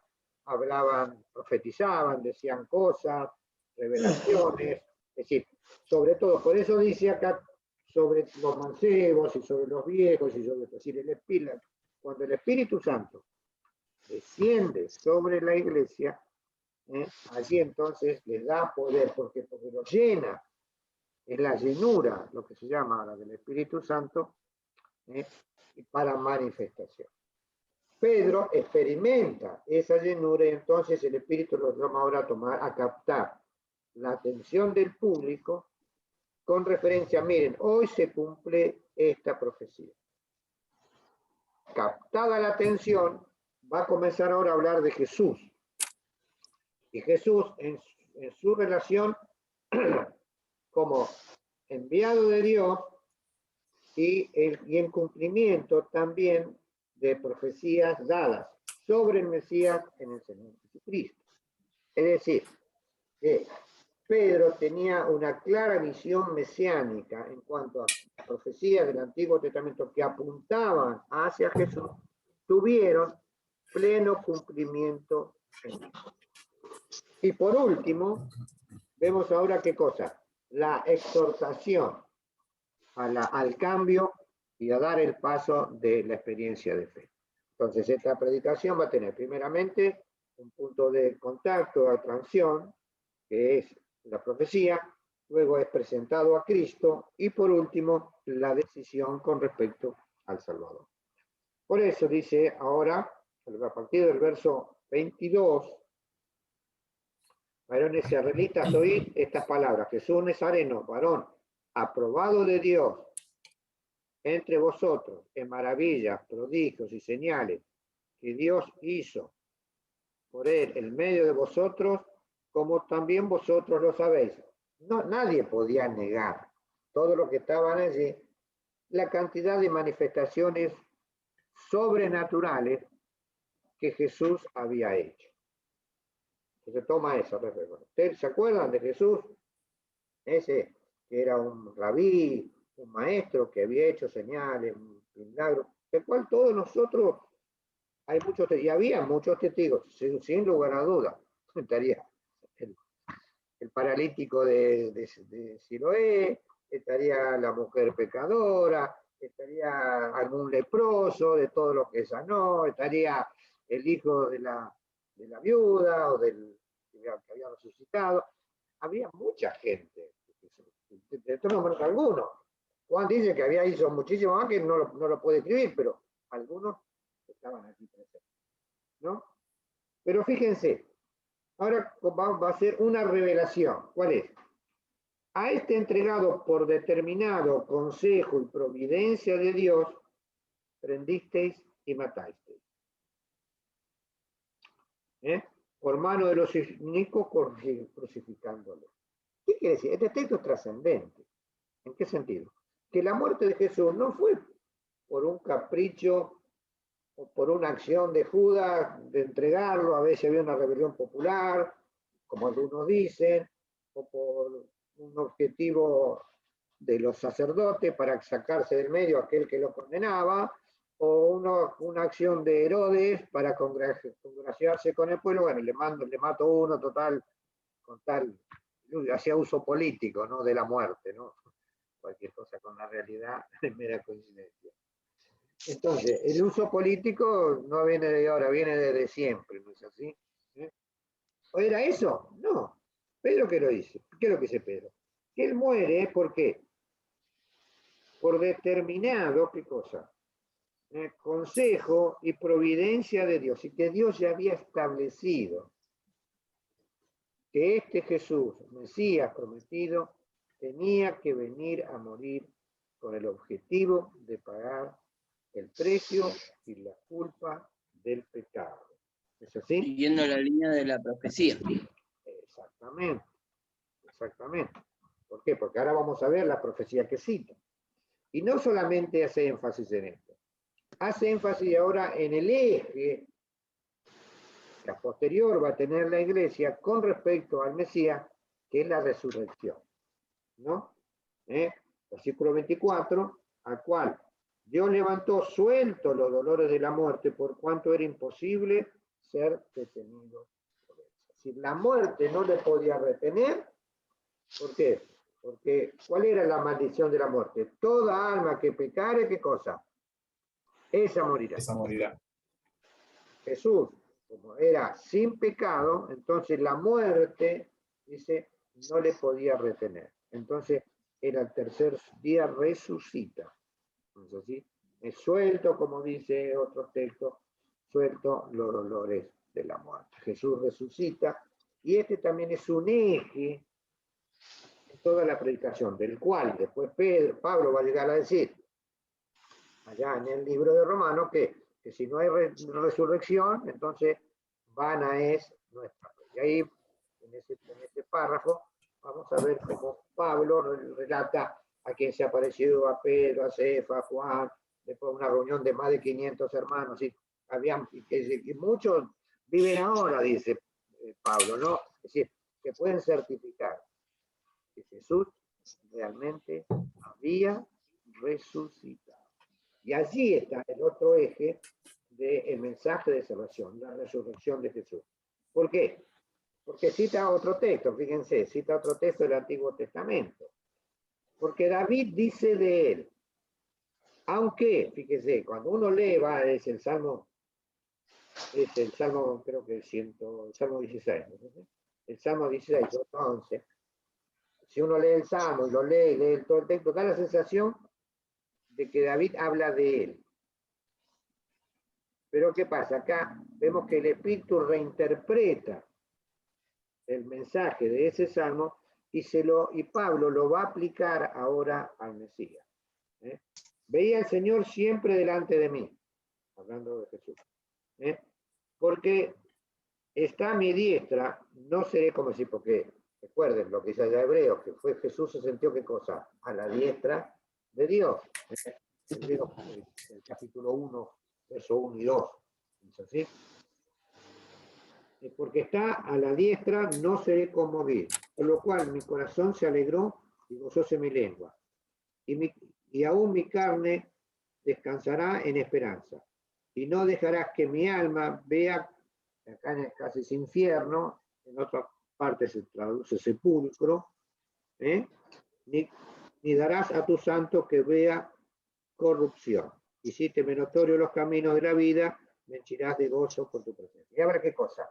hablaban, profetizaban, decían cosas, revelaciones, es decir, sobre todo, por eso dice acá sobre los mancebos y sobre los viejos y sobre, es decir, el Espíritu, cuando el Espíritu Santo desciende sobre la iglesia, allí entonces les da poder, porque lo llena, es la llenura, lo que se llama ahora del Espíritu Santo, para manifestación. Pedro experimenta esa llenura y entonces el Espíritu lo llama ahora a captar la atención del público con referencia, miren, hoy se cumple esta profecía. Captada la atención, va a comenzar ahora a hablar de Jesús. Y Jesús en su relación como enviado de Dios y en cumplimiento también de profecías dadas sobre el Mesías en el Señor Jesucristo. Es decir, que Pedro tenía una clara visión mesiánica en cuanto a profecías del Antiguo Testamento que apuntaban hacia Jesús, tuvieron pleno cumplimiento en él. Y por último, vemos ahora qué cosa, la exhortación al cambio y a dar el paso de la experiencia de fe. Entonces, esta predicación va a tener primeramente un punto de contacto, de atracción, que es la profecía, luego es presentado a Cristo y por último, la decisión con respecto al Salvador. Por eso dice ahora, a partir del verso 22, varones israelitas, oíd estas palabras, Jesús Nazareno, varón, aprobado de Dios entre vosotros en maravillas, prodigios y señales que Dios hizo por él en medio de vosotros, como también vosotros lo sabéis. No, nadie podía negar, todo lo que estaban allí, la cantidad de manifestaciones sobrenaturales que Jesús había hecho. Entonces toma eso. ¿Ustedes se acuerdan de Jesús? Ese que era un rabí, un maestro que había hecho señales, milagros, del cual todos nosotros, hay muchos, y había muchos testigos, sin lugar a dudas. Estaría el paralítico de Siloé, estaría la mujer pecadora, estaría algún leproso de todo lo que sanó, estaría el hijo de la viuda o del que había resucitado. Había mucha gente. De estos nombres algunos. Juan dice que había hizo muchísimo más que no lo puede escribir, pero algunos estaban aquí presentes, ¿no? Pero fíjense, ahora va a ser una revelación. ¿Cuál es? A este entregado por determinado consejo y providencia de Dios, prendisteis y matasteis. Por mano de los inicuos crucificándolo. ¿Qué quiere decir? Este texto es trascendente. ¿En qué sentido? Que la muerte de Jesús no fue por un capricho o por una acción de Judas de entregarlo, a veces había una rebelión popular, como algunos dicen, o por un objetivo de los sacerdotes para sacarse del medio a aquel que lo condenaba, o una acción de Herodes para congraciarse con el pueblo. Bueno, le mato uno, total, con tal, hacía uso político, ¿no? De la muerte, ¿no? Cualquier cosa con la realidad es mera coincidencia. Entonces, el uso político no viene de ahora, viene desde siempre, ¿no es así? ¿O era eso? No. Pedro, ¿qué lo dice? ¿Qué es lo que dice Pedro? Que él muere, ¿por qué? Por determinado, ¿qué cosa? Consejo y providencia de Dios, y que Dios ya había establecido que este Jesús, Mesías prometido, tenía que venir a morir con el objetivo de pagar el precio y la culpa del pecado. ¿Es así? Siguiendo la línea de la profecía. Exactamente, exactamente. ¿Por qué? Porque ahora vamos a ver la profecía que cita. Y no solamente hace énfasis en esto, hace énfasis ahora en el eje que a posterior va a tener la iglesia con respecto al Mesías, que es la resurrección, ¿no? O Versículo 24, al cual Dios levantó suelto los dolores de la muerte, por cuanto era imposible ser detenido por él. Es decir, la muerte no le podía retener. ¿Por qué? Porque, ¿cuál era la maldición de la muerte? Toda alma que pecare, ¿qué cosa? Esa morirá. Esa morirá. Jesús, como era sin pecado, entonces la muerte, dice, no le podía retener. Entonces, era el tercer día resucita. Entonces, ¿sí? Es suelto, como dice otro texto, suelto los dolores de la muerte. Jesús resucita, y este también es un eje en toda la predicación, del cual después Pablo va a llegar a decir, allá en el libro de Romanos, que si no hay resurrección, entonces vana es nuestra fe. Y ahí, en ese párrafo, vamos a ver cómo Pablo relata a quien se ha parecido a Pedro, a Cefa, a Juan, después de una reunión de más de 500 hermanos, y muchos viven ahora, dice Pablo, ¿no? Es decir, que pueden certificar que Jesús realmente había resucitado. Y allí está el otro eje del mensaje de salvación, la resurrección de Jesús. ¿Por qué? Porque cita otro texto, fíjense, cita otro texto del Antiguo Testamento. Porque David dice de él, aunque, fíjense, cuando uno lee, es el Salmo, creo que el Salmo 16, ¿no? El Salmo 16, 11. Si uno lee el Salmo y lo lee todo el texto, da la sensación de que David habla de él. Pero ¿qué pasa? Acá vemos que el Espíritu reinterpreta el mensaje de ese salmo y Pablo lo va a aplicar ahora al Mesías. Veía al Señor siempre delante de mí, hablando de Jesús. Porque está a mi diestra, no seré como si, porque recuerden lo que dice allá Hebreos, que fue Jesús se sintió ¿qué cosa? A la diestra de Dios. Hebreos, el capítulo 1, verso 1 y 2. ¿Es así? Porque está a la diestra, no seré conmovido. Por lo cual mi corazón se alegró y gozóse mi lengua. Y aún mi carne descansará en esperanza. Y no dejarás que mi alma vea, acá en el casi es infierno, en otra parte se traduce sepulcro, ni darás a tu santo que vea corrupción. Hicíteme notorio los caminos de la vida, me henchirás de gozo por tu presencia. Y ahora qué cosa,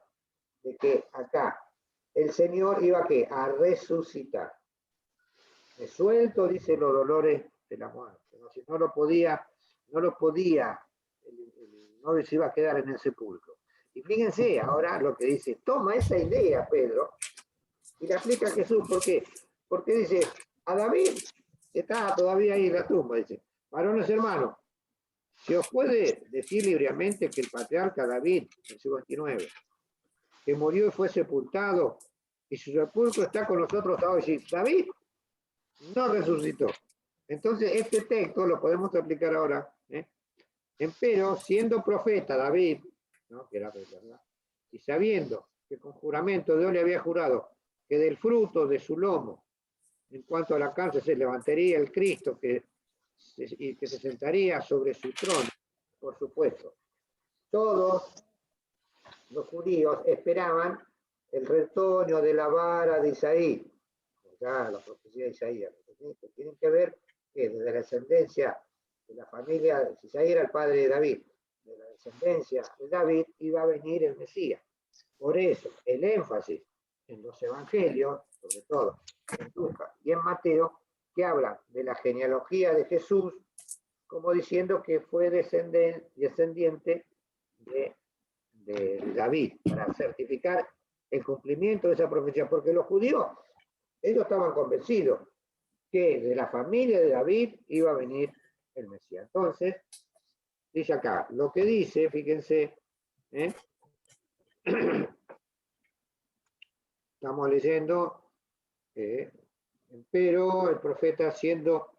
de que acá el Señor iba a resucitar. Resuelto, dice, los dolores de la muerte. ¿No? Si no lo podía, no se iba a quedar en el sepulcro. Y fíjense ahora lo que dice, toma esa idea, Pedro, y la aplica a Jesús. ¿Por qué? Porque dice, a David está todavía ahí en la tumba, dice, varones hermanos, se os puede decir libremente que el patriarca David, versículo 29, que murió y fue sepultado, y su sepulcro está con nosotros ahora. Y David no resucitó. Entonces, este texto lo podemos aplicar ahora. Empero, siendo profeta David, ¿no? Que era ¿verdad? Y sabiendo que con juramento Dios le había jurado que del fruto de su lomo, en cuanto a la carne, se levantaría el Cristo y que se sentaría sobre su trono, por supuesto. Todos los judíos esperaban el retoño de la vara de Isaí, ya la profecía de Isaías, que tienen que ver que desde la descendencia de la familia, Isaí era el padre de David, de la descendencia de David iba a venir el Mesías. Por eso, el énfasis en los evangelios, sobre todo en Lucas y en Mateo, que hablan de la genealogía de Jesús, como diciendo que fue descendiente de David, para certificar el cumplimiento de esa profecía, porque los judíos, ellos estaban convencidos que de la familia de David iba a venir el Mesías. Entonces, dice acá, lo que dice, fíjense, estamos leyendo, pero el profeta sabiendo,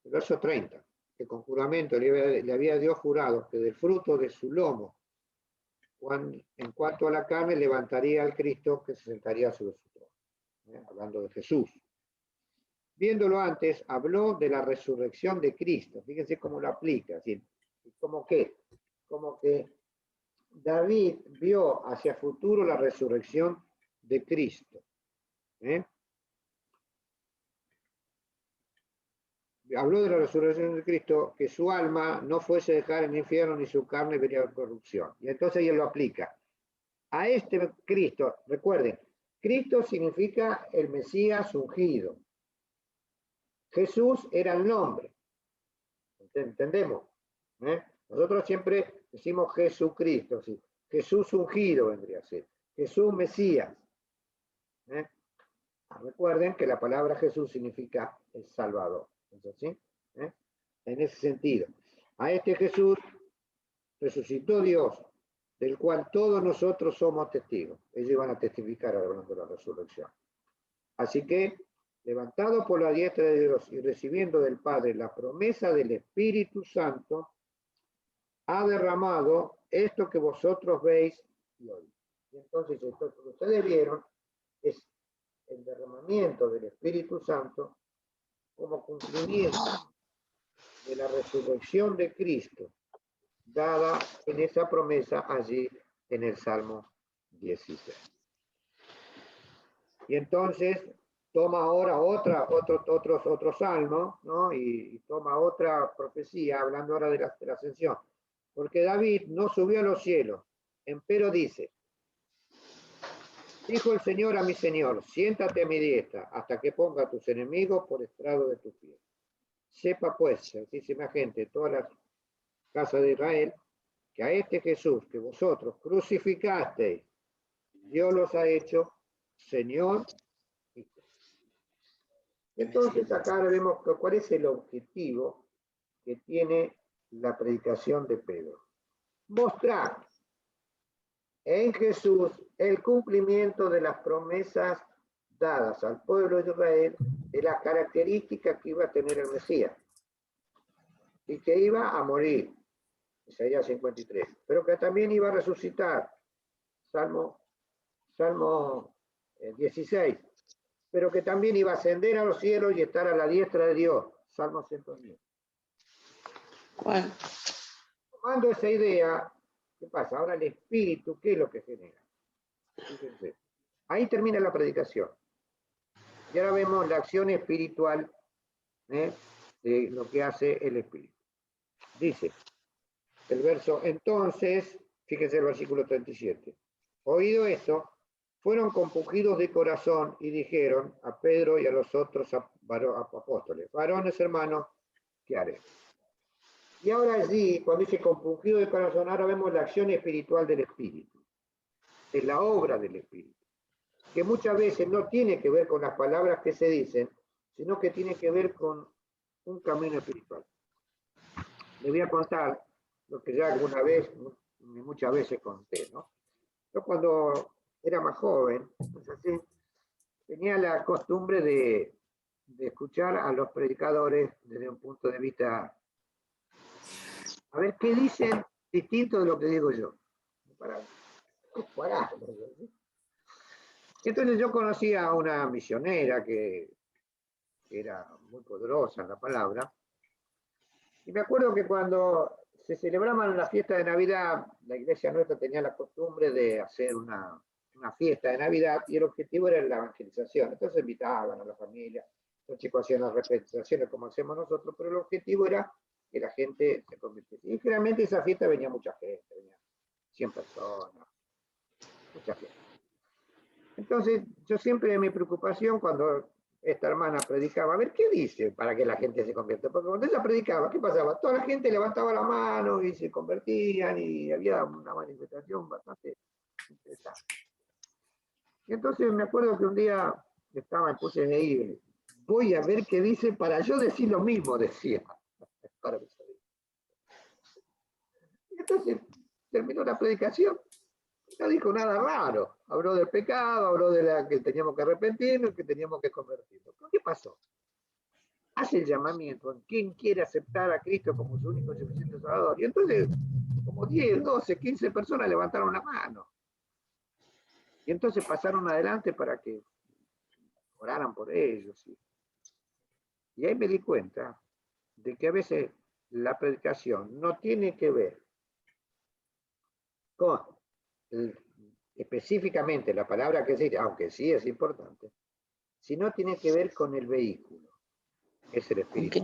el verso 30, que con juramento le había Dios jurado que del fruto de su lomo, en cuanto a la carne, levantaría al Cristo que se sentaría sobre su trono. Hablando de Jesús. Viéndolo antes, habló de la resurrección de Cristo. Fíjense cómo lo aplica. Es decir, como que David vio hacia futuro la resurrección de Cristo. Habló de la resurrección de Cristo, que su alma no fuese a dejar en el infierno ni su carne vería corrupción. Y entonces él lo aplica. A este Cristo, recuerden, Cristo significa el Mesías ungido. Jesús era el nombre. ¿Entendemos? Nosotros siempre decimos Jesucristo, ¿sí? Jesús ungido vendría a ser. Jesús Mesías. Recuerden que la palabra Jesús significa el Salvador. ¿Es así? En ese sentido. A este Jesús resucitó Dios, del cual todos nosotros somos testigos. Ellos van a testificar hablando de la resurrección. Así que, levantado por la diestra de Dios y recibiendo del Padre la promesa del Espíritu Santo, ha derramado esto que vosotros veis y oís. Y entonces, esto que ustedes vieron es el derramamiento del Espíritu Santo como cumplimiento de la resurrección de Cristo, dada en esa promesa allí en el Salmo 16. Y entonces toma ahora otro salmo, ¿no? Y toma otra profecía, hablando ahora de la ascensión. Porque David no subió a los cielos, empero dice, dijo el Señor a mi Señor, siéntate a mi diestra, hasta que ponga a tus enemigos por estrado de tus pies. Sepa pues, santísima gente, todas las casas de Israel, que a este Jesús que vosotros crucificasteis, Dios los ha hecho Señor y Cristo. Entonces acá vemos cuál es el objetivo que tiene la predicación de Pedro. Mostrar en Jesús el cumplimiento de las promesas dadas al pueblo de Israel de las características que iba a tener el Mesías y que iba a morir, Isaías 53, pero que también iba a resucitar, Salmo 16, pero que también iba a ascender a los cielos y estar a la diestra de Dios, Salmo 110. ¿Cuál? Tomando esa idea, ¿qué pasa? Ahora el Espíritu, ¿qué es lo que genera? Fíjense. Ahí termina la predicación. Y ahora vemos la acción espiritual de lo que hace el Espíritu. Dice el verso, entonces, fíjense el versículo 37. Oído esto, fueron compungidos de corazón y dijeron a Pedro y a los otros apóstoles, varones hermanos, ¿qué haremos? Y ahora allí, cuando dice compungido de corazón, ahora vemos la acción espiritual del Espíritu. Es la obra del Espíritu. Que muchas veces no tiene que ver con las palabras que se dicen, sino que tiene que ver con un camino espiritual. Le voy a contar lo que ya alguna vez, muchas veces conté, ¿no? Yo cuando era más joven, así, tenía la costumbre de escuchar a los predicadores desde un punto de vista, a ver qué dicen distinto de lo que digo yo. Entonces yo conocí a una misionera que era muy poderosa en la palabra, y me acuerdo que cuando se celebraban la fiesta de Navidad, la iglesia nuestra tenía la costumbre de hacer una fiesta de Navidad, y el objetivo era la evangelización. Entonces invitaban a la familia, los chicos hacían las representaciones como hacemos nosotros, pero el objetivo era que la gente se convirtiese. Y generalmente esa fiesta venía mucha gente, venía 100 personas, mucha gente. Entonces, yo siempre mi preocupación cuando esta hermana predicaba, a ver qué dice para que la gente se convierta. Porque cuando ella predicaba, ¿qué pasaba? Toda la gente levantaba la mano y se convertían y había una manifestación bastante interesante. Y entonces me acuerdo que un día me puse de ir, voy a ver qué dice para yo decir lo mismo, decía. Y entonces terminó la predicación. No dijo nada raro, habló del pecado, habló de la que teníamos que arrepentirnos, que teníamos que convertirnos. ¿Qué pasó? Hace el llamamiento a quien quiere aceptar a Cristo como su único y suficiente Salvador. Y entonces, como 10, 12, 15 personas levantaron la mano. Y entonces pasaron adelante para que oraran por ellos. Y ahí me di cuenta de que a veces la predicación no tiene que ver con específicamente la palabra que se dice, aunque sí es importante, sino tiene que ver con el vehículo, que es el Espíritu.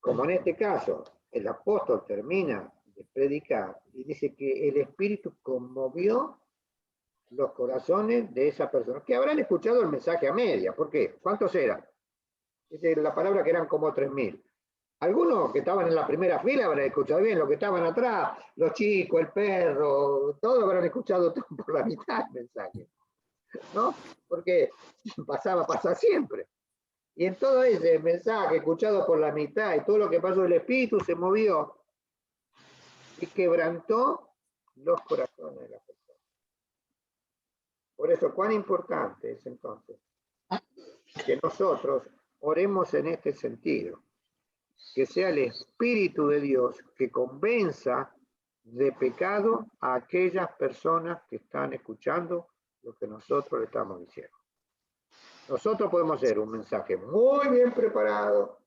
Como en este caso, el apóstol termina de predicar y dice que el Espíritu conmovió los corazones de esas personas que habrán escuchado el mensaje a media. ¿Por qué? ¿Cuántos eran? Dice la palabra que eran como 3.000. Algunos que estaban en la primera fila habrán escuchado bien, los que estaban atrás, los chicos, el perro, todos habrán escuchado por la mitad del mensaje, ¿no? Porque pasa siempre. Y en todo ese mensaje escuchado por la mitad y todo lo que pasó, el Espíritu se movió y quebrantó los corazones de las personas. Por eso, cuán importante es entonces que nosotros oremos en este sentido, que sea el Espíritu de Dios que convenza de pecado a aquellas personas que están escuchando lo que nosotros le estamos diciendo. Nosotros podemos hacer un mensaje muy bien preparado,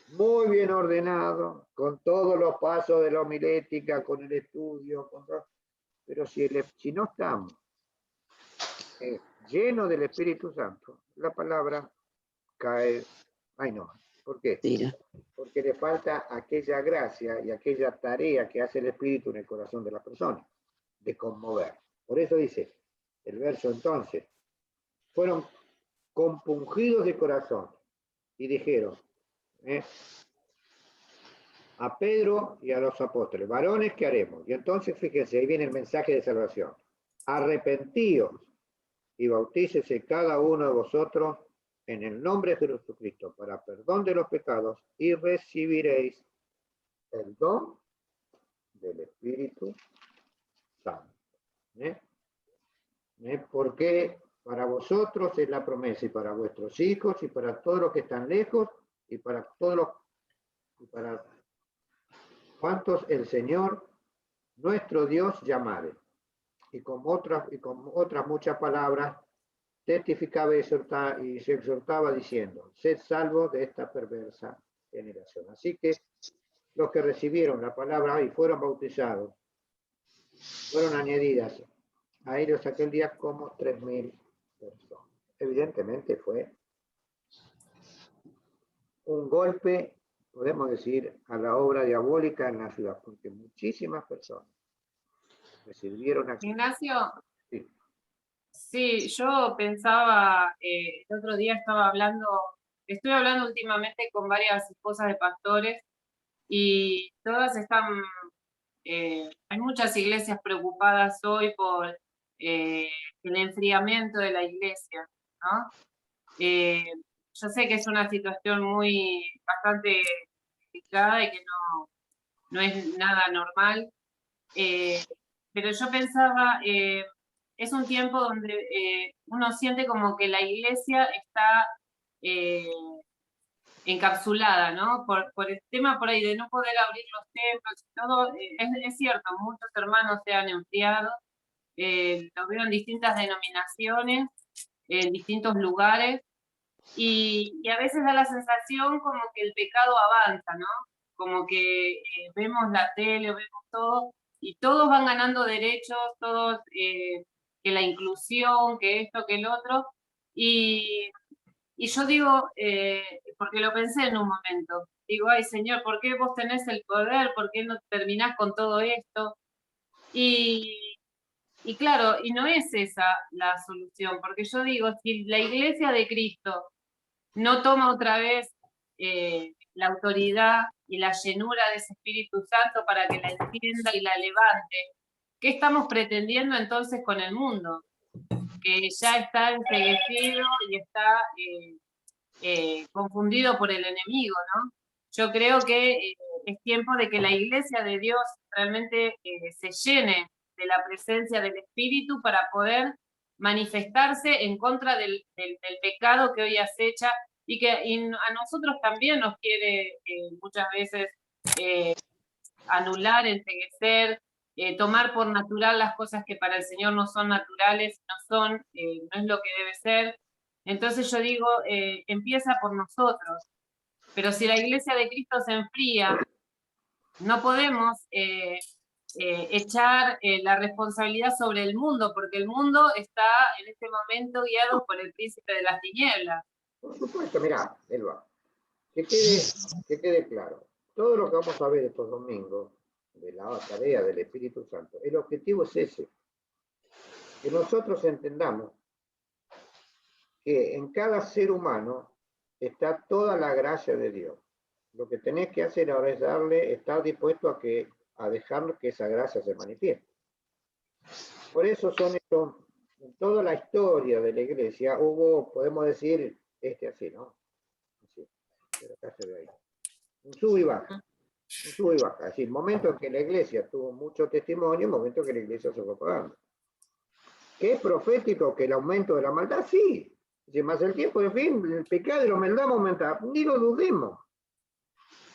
muy bien ordenado, con todos los pasos de la homilética, con el estudio, pero si no estamos llenos del Espíritu Santo, la palabra cae, ay no, ¿por qué? Porque le falta aquella gracia y aquella tarea que hace el Espíritu en el corazón de la persona, de conmover. Por eso dice el verso entonces, fueron compungidos de corazón y dijeron a Pedro y a los apóstoles, varones, ¿qué haremos? Y entonces fíjense, ahí viene el mensaje de salvación. Arrepentíos y bautícese cada uno de vosotros en el nombre de Jesucristo para perdón de los pecados y recibiréis el don del Espíritu Santo. Porque para vosotros es la promesa y para vuestros hijos y para todos los que están lejos y para todos los para cuantos el Señor nuestro Dios llamare. Y con otras muchas palabras testificaba y se exhortaba diciendo, sed salvos de esta perversa generación. Así que los que recibieron la palabra y fueron bautizados, fueron añadidas a ellos aquel día como 3.000 personas. Evidentemente fue un golpe, podemos decir, a la obra diabólica en la ciudad, porque muchísimas personas recibieron aquí. Ignacio, Sí. Sí, yo pensaba, el otro día estoy hablando últimamente con varias esposas de pastores y todas hay muchas iglesias preocupadas hoy por el enfriamiento de la iglesia, ¿no? Yo sé que es una situación bastante complicada y que no es nada normal, pero yo pensaba, es un tiempo donde uno siente como que la iglesia está encapsulada, ¿no? Por el tema por ahí de no poder abrir los templos y todo, es cierto, muchos hermanos se han enfriado, lo veo en distintas denominaciones, en distintos lugares, y a veces da la sensación como que el pecado avanza, ¿no? Como que vemos la tele, vemos todo, y todos van ganando derechos, todos, que la inclusión, que esto, que el otro, y yo digo, porque lo pensé en un momento, digo, ay Señor, ¿por qué vos tenés el poder? ¿Por qué no terminás con todo esto? Y claro, y no es esa la solución, porque yo digo, si la iglesia de Cristo no toma otra vez la autoridad y la llenura de ese Espíritu Santo para que la encienda y la levante, ¿qué estamos pretendiendo entonces con el mundo? Que ya está enceguecido y está confundido por el enemigo, ¿no? Yo creo que es tiempo de que la iglesia de Dios realmente se llene de la presencia del Espíritu para poder manifestarse en contra del pecado que hoy acecha y que a nosotros también nos quiere muchas veces anular, enceguecer, tomar por natural las cosas que para el Señor no son naturales, no es lo que debe ser. Entonces yo digo, empieza por nosotros. Pero si la iglesia de Cristo se enfría, no podemos echar la responsabilidad sobre el mundo, porque el mundo está en este momento guiado por el príncipe de las tinieblas. Por supuesto, mirá, Elba, que quede claro. Todo lo que vamos a ver estos domingos de la tarea del Espíritu Santo, el objetivo es ese, que nosotros entendamos que en cada ser humano está toda la gracia de Dios. Lo que tenés que hacer ahora es estar dispuesto a dejar que esa gracia se manifieste. Por eso en toda la historia de la iglesia hubo, podemos decir, así, ¿no? Así, pero acá se ve ahí. Un sub y baja. Un sub y baja. Es decir, momento en que la iglesia tuvo mucho testimonio, momento en que la iglesia se fue apagando. ¿Qué es profético que el aumento de la maldad? Sí. Si más el tiempo, en fin, el pecado y la maldad va a aumentar. Ni lo dudemos.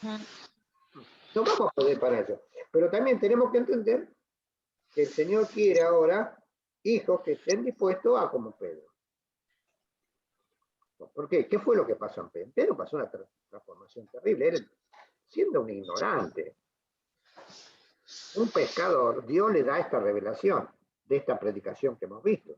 No vamos a poder para eso. Pero también tenemos que entender que el Señor quiere ahora hijos que estén dispuestos a como Pedro. ¿Por qué? ¿Qué fue lo que pasó en Pedro? Pedro pasó una transformación terrible. Él, siendo un ignorante, un pescador, Dios le da esta revelación de esta predicación que hemos visto.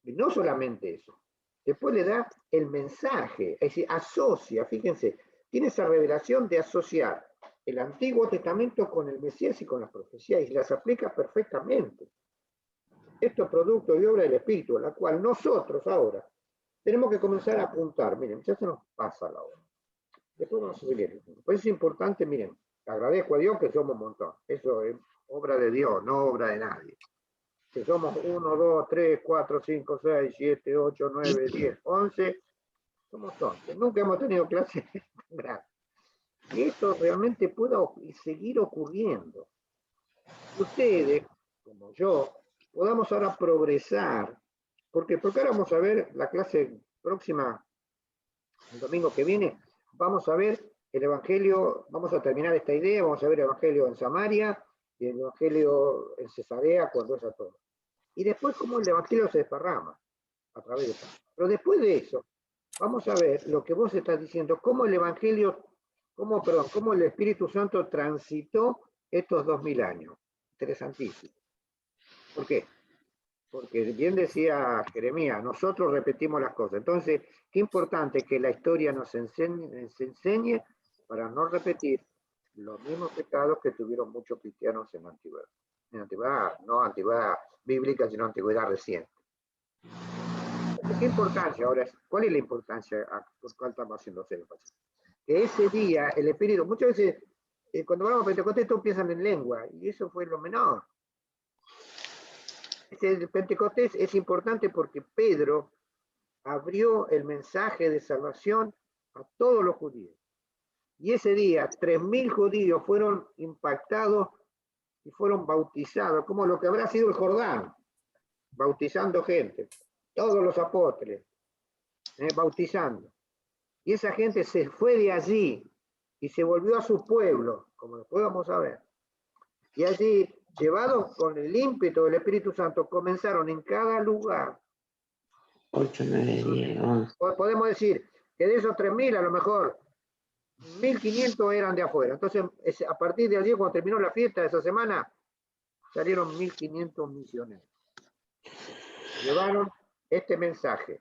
Y no solamente eso. Después le da el mensaje, es decir, asocia, fíjense, tiene esa revelación de asociar el Antiguo Testamento con el Mesías y con las profecías, y las aplica perfectamente. Esto es producto y obra del Espíritu, a la cual nosotros ahora tenemos que comenzar a apuntar. Miren, ya se nos pasa la hora. Después vamos a subir. Por eso es importante, miren, agradezco a Dios que somos un montón. Eso es obra de Dios, no obra de nadie. Que somos 1, 2, 3, 4, 5, 6, 7, 8, 9, 10, 11, somos 11. Nunca hemos tenido clases tan grandes. Y esto realmente pueda seguir ocurriendo. Ustedes, como yo, podamos ahora progresar. Porque ahora vamos a ver la clase próxima, el domingo que viene, vamos a ver el Evangelio, vamos a terminar esta idea, vamos a ver el Evangelio en Samaria, y el Evangelio en Cesarea cuando es a todo. Y después cómo el Evangelio se desparrama a través de eso. Pero después de eso, vamos a ver lo que vos estás diciendo, cómo el Evangelio, cómo el Espíritu Santo transitó estos 2000 años. Interesantísimo. ¿Por qué? Porque bien decía Jeremías, nosotros repetimos las cosas. Entonces, qué importante que la historia nos enseñe para no repetir los mismos pecados que tuvieron muchos cristianos en la antigüedad. En la antigüedad, no antigüedad bíblica, sino antigüedad reciente. ¿Qué importancia ahora? ¿Cuál es la importancia por cuál estamos haciendo énfasis? Que ese día el Espíritu, muchas veces cuando hablamos de Pentecostés todos piensan en lengua, y eso fue lo menor. El Pentecostés es importante porque Pedro abrió el mensaje de salvación a todos los judíos. Y ese día 3000 judíos fueron impactados y fueron bautizados, como lo que habrá sido el Jordán, bautizando gente, todos los apóstoles, bautizando. Y esa gente se fue de allí y se volvió a su pueblo, como después vamos a ver. Y allí, llevados con el ímpetu del Espíritu Santo, comenzaron en cada lugar. 8, 9, 10, 11. Podemos decir que de esos 3000, a lo mejor 1500 eran de afuera. Entonces, a partir de allí, cuando terminó la fiesta de esa semana, salieron 1500 misioneros. Llevaron este mensaje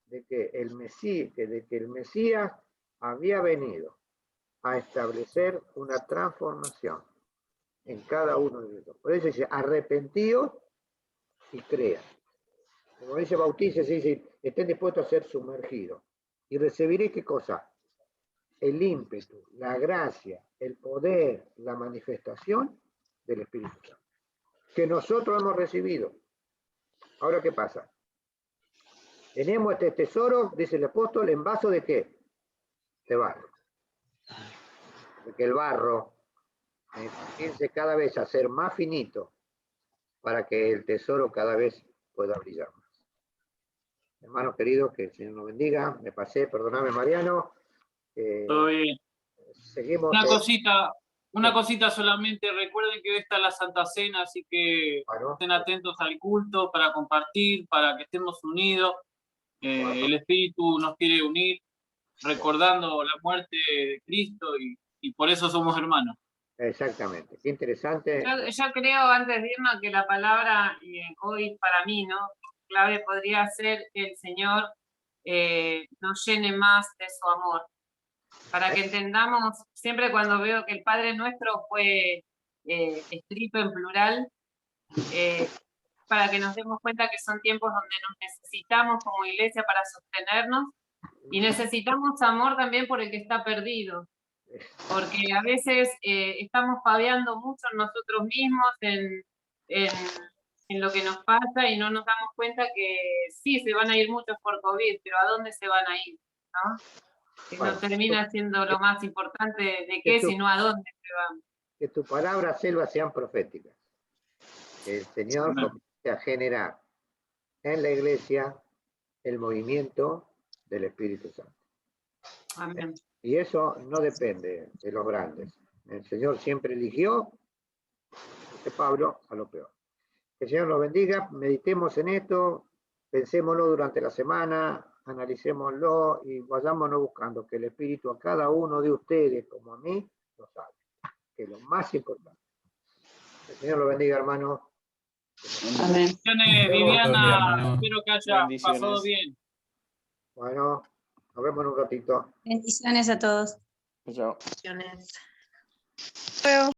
de que el Mesías había venido a establecer una transformación en cada uno de ellos. Por eso dice, arrepentíos y crean. Como dice Bautice, se dice, estén dispuestos a ser sumergidos. Y recibiréis, ¿qué cosa? El ímpetu, la gracia, el poder, la manifestación del Espíritu Santo. Que nosotros hemos recibido. Ahora, ¿qué pasa? Tenemos este tesoro, dice el apóstol, ¿en vaso de qué? De barro. Porque el barro piense cada vez a ser más finito para que el tesoro cada vez pueda brillar más. Hermanos queridos, que el Señor nos bendiga. Me pasé, perdóname Mariano. Todo bien. Seguimos. Una cosita solamente. Recuerden que hoy está la Santa Cena, así que estén atentos al culto para compartir, para que estemos unidos. El Espíritu nos quiere unir, recordando la muerte de Cristo y por eso somos hermanos. Exactamente, qué interesante. Yo creo, antes de irnos, que la palabra hoy para mí, ¿no? Clave podría ser que el Señor nos llene más de su amor. Para que entendamos, siempre cuando veo que el Padre Nuestro fue escrito en plural, para que nos demos cuenta que son tiempos donde nos necesitamos como iglesia para sostenernos y necesitamos amor también por el que está perdido. Porque a veces estamos paveando mucho en nosotros mismos, en lo que nos pasa y no nos damos cuenta que sí, se van a ir muchos por COVID, pero ¿a dónde se van a ir? ¿No? Que no termina siendo lo más importante de qué, sino a dónde se van. Que tus palabras, Selva, sean proféticas. Que el Señor comience a generar en la iglesia el movimiento del Espíritu Santo. Amén. Y eso no depende de los grandes. El Señor siempre eligió, dice Pablo, a lo peor. Que el Señor nos bendiga, meditemos en esto, pensémoslo durante la semana, analicémoslo y vayámonos buscando que el Espíritu a cada uno de ustedes, como a mí, lo sabe, que es lo más importante. El Señor lo bendiga, hermano. Amén. Viviana, espero que haya pasado bien. Bueno, nos vemos en un ratito. Bendiciones a todos. Chao. Bendiciones.